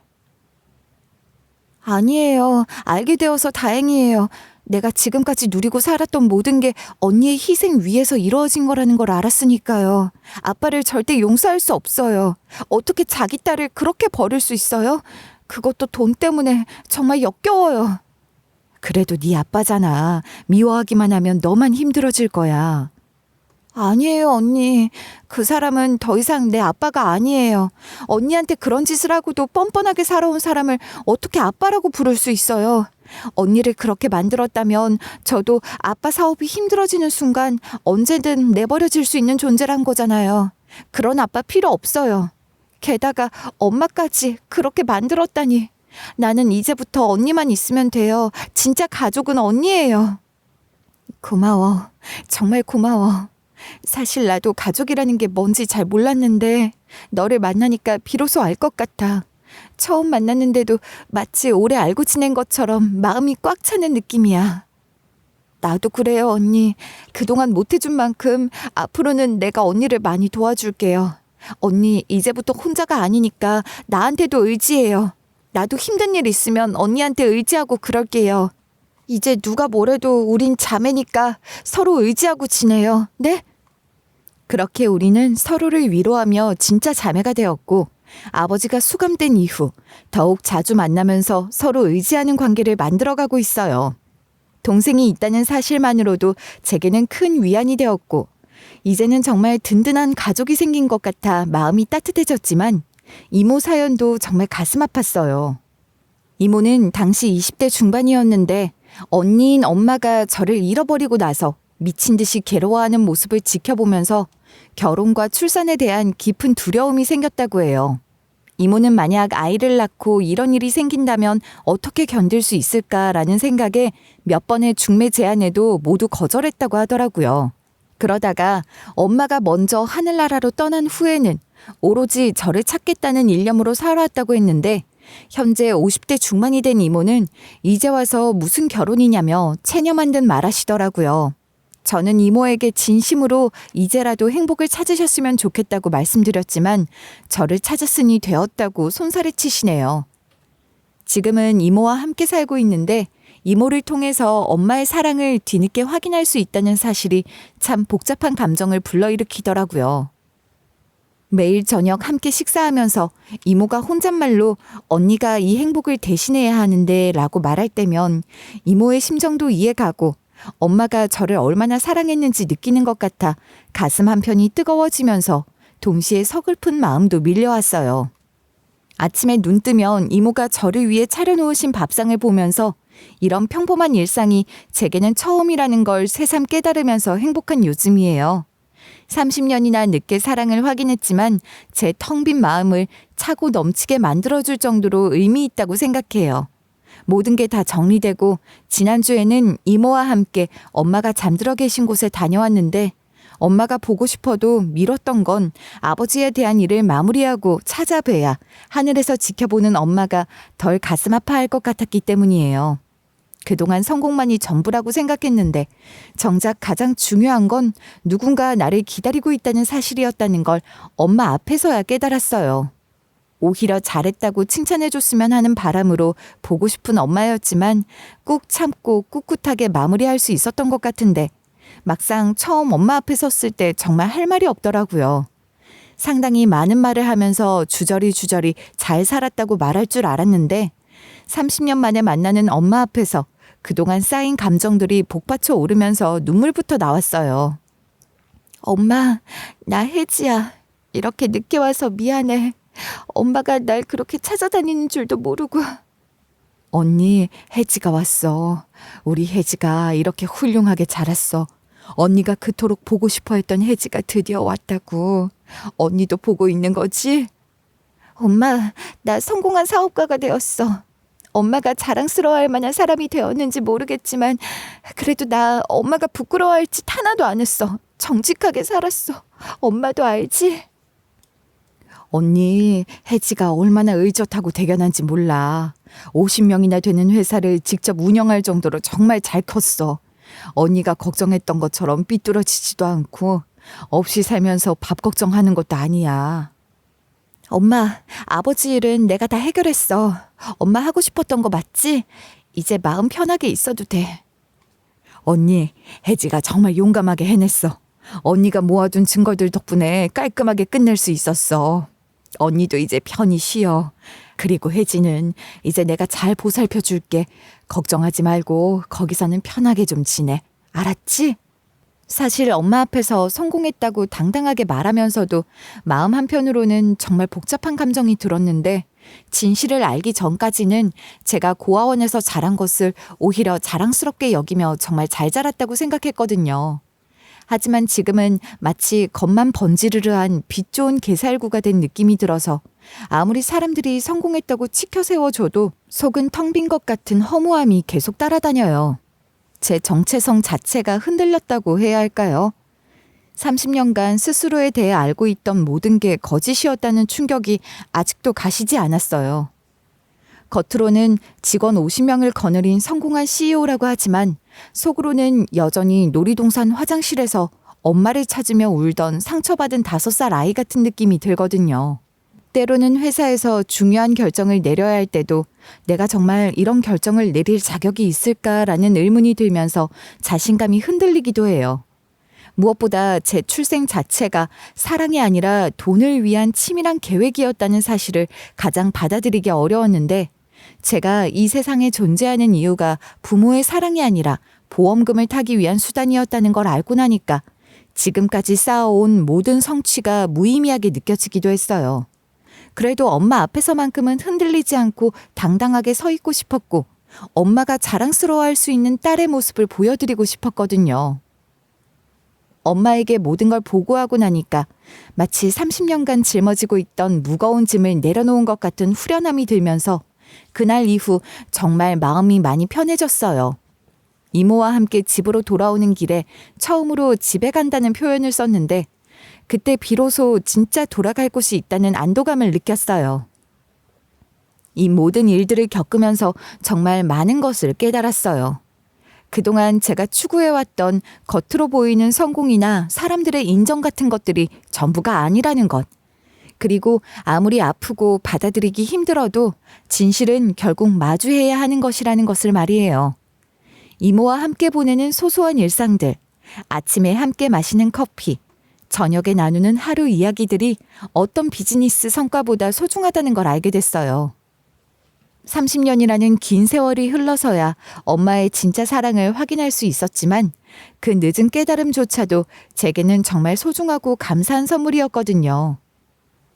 아니에요. 알게 되어서 다행이에요. 내가 지금까지 누리고 살았던 모든 게 언니의 희생 위에서 이루어진 거라는 걸 알았으니까요. 아빠를 절대 용서할 수 없어요. 어떻게 자기 딸을 그렇게 버릴 수 있어요? 그것도 돈 때문에 정말 역겨워요. 그래도 네 아빠잖아. 미워하기만 하면 너만 힘들어질 거야. 아니에요, 언니. 그 사람은 더 이상 내 아빠가 아니에요. 언니한테 그런 짓을 하고도 뻔뻔하게 살아온 사람을 어떻게 아빠라고 부를 수 있어요? 언니를 그렇게 만들었다면 저도 아빠 사업이 힘들어지는 순간 언제든 내버려질 수 있는 존재란 거잖아요. 그런 아빠 필요 없어요. 게다가 엄마까지 그렇게 만들었다니. 나는 이제부터 언니만 있으면 돼요. 진짜 가족은 언니예요. 고마워. 정말 고마워. 사실 나도 가족이라는 게 뭔지 잘 몰랐는데 너를 만나니까 비로소 알 것 같아. 처음 만났는데도 마치 오래 알고 지낸 것처럼 마음이 꽉 차는 느낌이야. 나도 그래요, 언니. 그동안 못해준 만큼 앞으로는 내가 언니를 많이 도와줄게요. 언니 이제부터 혼자가 아니니까 나한테도 의지해요. 나도 힘든 일 있으면 언니한테 의지하고 그럴게요. 이제 누가 뭐래도 우린 자매니까 서로 의지하고 지내요. 네? 그렇게 우리는 서로를 위로하며 진짜 자매가 되었고 아버지가 수감된 이후 더욱 자주 만나면서 서로 의지하는 관계를 만들어가고 있어요. 동생이 있다는 사실만으로도 제게는 큰 위안이 되었고 이제는 정말 든든한 가족이 생긴 것 같아 마음이 따뜻해졌지만 이모 사연도 정말 가슴 아팠어요. 이모는 당시 20대 중반이었는데 언니인 엄마가 저를 잃어버리고 나서 미친 듯이 괴로워하는 모습을 지켜보면서 결혼과 출산에 대한 깊은 두려움이 생겼다고 해요. 이모는 만약 아이를 낳고 이런 일이 생긴다면 어떻게 견딜 수 있을까라는 생각에 몇 번의 중매 제안에도 모두 거절했다고 하더라고요. 그러다가 엄마가 먼저 하늘나라로 떠난 후에는 오로지 저를 찾겠다는 일념으로 살아왔다고 했는데 현재 50대 중반이 된 이모는 이제 와서 무슨 결혼이냐며 체념한 듯 말하시더라고요. 저는 이모에게 진심으로 이제라도 행복을 찾으셨으면 좋겠다고 말씀드렸지만 저를 찾았으니 되었다고 손살을 치시네요. 지금은 이모와 함께 살고 있는데 이모를 통해서 엄마의 사랑을 뒤늦게 확인할 수 있다는 사실이 참 복잡한 감정을 불러일으키더라고요. 매일 저녁 함께 식사하면서 이모가 혼잣말로 언니가 이 행복을 대신해야 하는데 라고 말할 때면 이모의 심정도 이해가고 엄마가 저를 얼마나 사랑했는지 느끼는 것 같아 가슴 한편이 뜨거워지면서 동시에 서글픈 마음도 밀려왔어요. 아침에 눈 뜨면 이모가 저를 위해 차려놓으신 밥상을 보면서 이런 평범한 일상이 제게는 처음이라는 걸 새삼 깨달으면서 행복한 요즘이에요. 30년이나 늦게 사랑을 확인했지만 제 텅 빈 마음을 차고 넘치게 만들어줄 정도로 의미 있다고 생각해요. 모든 게 다 정리되고 지난주에는 이모와 함께 엄마가 잠들어 계신 곳에 다녀왔는데 엄마가 보고 싶어도 미뤘던 건 아버지에 대한 일을 마무리하고 찾아뵈야 하늘에서 지켜보는 엄마가 덜 가슴 아파할 것 같았기 때문이에요. 그동안 성공만이 전부라고 생각했는데 정작 가장 중요한 건 누군가 나를 기다리고 있다는 사실이었다는 걸 엄마 앞에서야 깨달았어요. 오히려 잘했다고 칭찬해줬으면 하는 바람으로 보고 싶은 엄마였지만 꾹 참고 꿋꿋하게 마무리할 수 있었던 것 같은데 막상 처음 엄마 앞에 섰을 때 정말 할 말이 없더라고요. 상당히 많은 말을 하면서 주저리 잘 살았다고 말할 줄 알았는데 30년 만에 만나는 엄마 앞에서 그동안 쌓인 감정들이 복받쳐 오르면서 눈물부터 나왔어요. 엄마, 나 혜지야. 이렇게 늦게 와서 미안해. 엄마가 날 그렇게 찾아다니는 줄도 모르고. 언니, 혜지가 왔어. 우리 혜지가 이렇게 훌륭하게 자랐어. 언니가 그토록 보고 싶어 했던 혜지가 드디어 왔다고. 언니도 보고 있는 거지? 엄마, 나 성공한 사업가가 되었어. 엄마가 자랑스러워할 만한 사람이 되었는지 모르겠지만 그래도 나 엄마가 부끄러워할 짓 하나도 안 했어. 정직하게 살았어. 엄마도 알지? 언니, 혜지가 얼마나 의젓하고 대견한지 몰라. 50명이나 되는 회사를 직접 운영할 정도로 정말 잘 컸어. 언니가 걱정했던 것처럼 삐뚤어지지도 않고 없이 살면서 밥 걱정하는 것도 아니야. 엄마, 아버지 일은 내가 다 해결했어. 엄마 하고 싶었던 거 맞지? 이제 마음 편하게 있어도 돼. 언니, 혜지가 정말 용감하게 해냈어. 언니가 모아둔 증거들 덕분에 깔끔하게 끝낼 수 있었어. 언니도 이제 편히 쉬어. 그리고 혜지는 이제 내가 잘 보살펴 줄게. 걱정하지 말고 거기서는 편하게 좀 지내. 알았지? 사실 엄마 앞에서 성공했다고 당당하게 말하면서도 마음 한편으로는 정말 복잡한 감정이 들었는데 진실을 알기 전까지는 제가 고아원에서 자란 것을 오히려 자랑스럽게 여기며 정말 잘 자랐다고 생각했거든요. 하지만 지금은 마치 겉만 번지르르한 빛 좋은 게살구가 된 느낌이 들어서 아무리 사람들이 성공했다고 치켜 세워줘도 속은 텅 빈 것 같은 허무함이 계속 따라다녀요. 제 정체성 자체가 흔들렸다고 해야 할까요? 30년간 스스로에 대해 알고 있던 모든 게 거짓이었다는 충격이 아직도 가시지 않았어요. 겉으로는 직원 50명을 거느린 성공한 CEO라고 하지만 속으로는 여전히 놀이동산 화장실에서 엄마를 찾으며 울던 상처받은 5살 아이 같은 느낌이 들거든요. 때로는 회사에서 중요한 결정을 내려야 할 때도 내가 정말 이런 결정을 내릴 자격이 있을까라는 의문이 들면서 자신감이 흔들리기도 해요. 무엇보다 제 출생 자체가 사랑이 아니라 돈을 위한 치밀한 계획이었다는 사실을 가장 받아들이기 어려웠는데 제가 이 세상에 존재하는 이유가 부모의 사랑이 아니라 보험금을 타기 위한 수단이었다는 걸 알고 나니까 지금까지 쌓아온 모든 성취가 무의미하게 느껴지기도 했어요. 그래도 엄마 앞에서만큼은 흔들리지 않고 당당하게 서 있고 싶었고 엄마가 자랑스러워할 수 있는 딸의 모습을 보여드리고 싶었거든요. 엄마에게 모든 걸 보고하고 나니까 마치 30년간 짊어지고 있던 무거운 짐을 내려놓은 것 같은 후련함이 들면서 그날 이후 정말 마음이 많이 편해졌어요. 이모와 함께 집으로 돌아오는 길에 처음으로 집에 간다는 표현을 썼는데 그때 비로소 진짜 돌아갈 곳이 있다는 안도감을 느꼈어요. 이 모든 일들을 겪으면서 정말 많은 것을 깨달았어요. 그동안 제가 추구해왔던 겉으로 보이는 성공이나 사람들의 인정 같은 것들이 전부가 아니라는 것. 그리고 아무리 아프고 받아들이기 힘들어도 진실은 결국 마주해야 하는 것이라는 것을 말이에요. 이모와 함께 보내는 소소한 일상들, 아침에 함께 마시는 커피, 저녁에 나누는 하루 이야기들이 어떤 비즈니스 성과보다 소중하다는 걸 알게 됐어요. 30년이라는 긴 세월이 흘러서야 엄마의 진짜 사랑을 확인할 수 있었지만 그 늦은 깨달음조차도 제게는 정말 소중하고 감사한 선물이었거든요.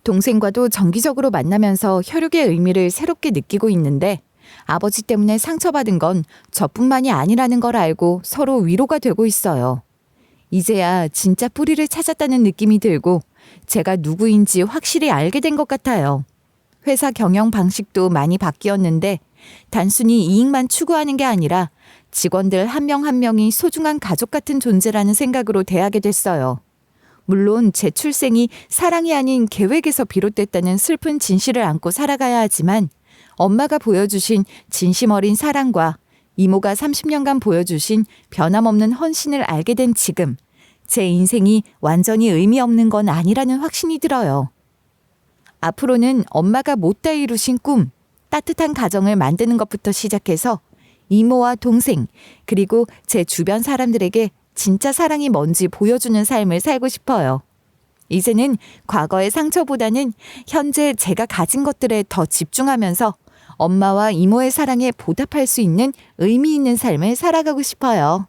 동생과도 정기적으로 만나면서 혈육의 의미를 새롭게 느끼고 있는데 아버지 때문에 상처받은 건 저뿐만이 아니라는 걸 알고 서로 위로가 되고 있어요. 이제야 진짜 뿌리를 찾았다는 느낌이 들고 제가 누구인지 확실히 알게 된 것 같아요. 회사 경영 방식도 많이 바뀌었는데 단순히 이익만 추구하는 게 아니라 직원들 한 명 한 명이 소중한 가족 같은 존재라는 생각으로 대하게 됐어요. 물론 제 출생이 사랑이 아닌 계획에서 비롯됐다는 슬픈 진실을 안고 살아가야 하지만 엄마가 보여주신 진심 어린 사랑과 이모가 30년간 보여주신 변함없는 헌신을 알게 된 지금, 제 인생이 완전히 의미 없는 건 아니라는 확신이 들어요. 앞으로는 엄마가 못다 이루신 꿈, 따뜻한 가정을 만드는 것부터 시작해서 이모와 동생, 그리고 제 주변 사람들에게 진짜 사랑이 뭔지 보여주는 삶을 살고 싶어요. 이제는 과거의 상처보다는 현재 제가 가진 것들에 더 집중하면서 엄마와 이모의 사랑에 보답할 수 있는 의미 있는 삶을 살아가고 싶어요.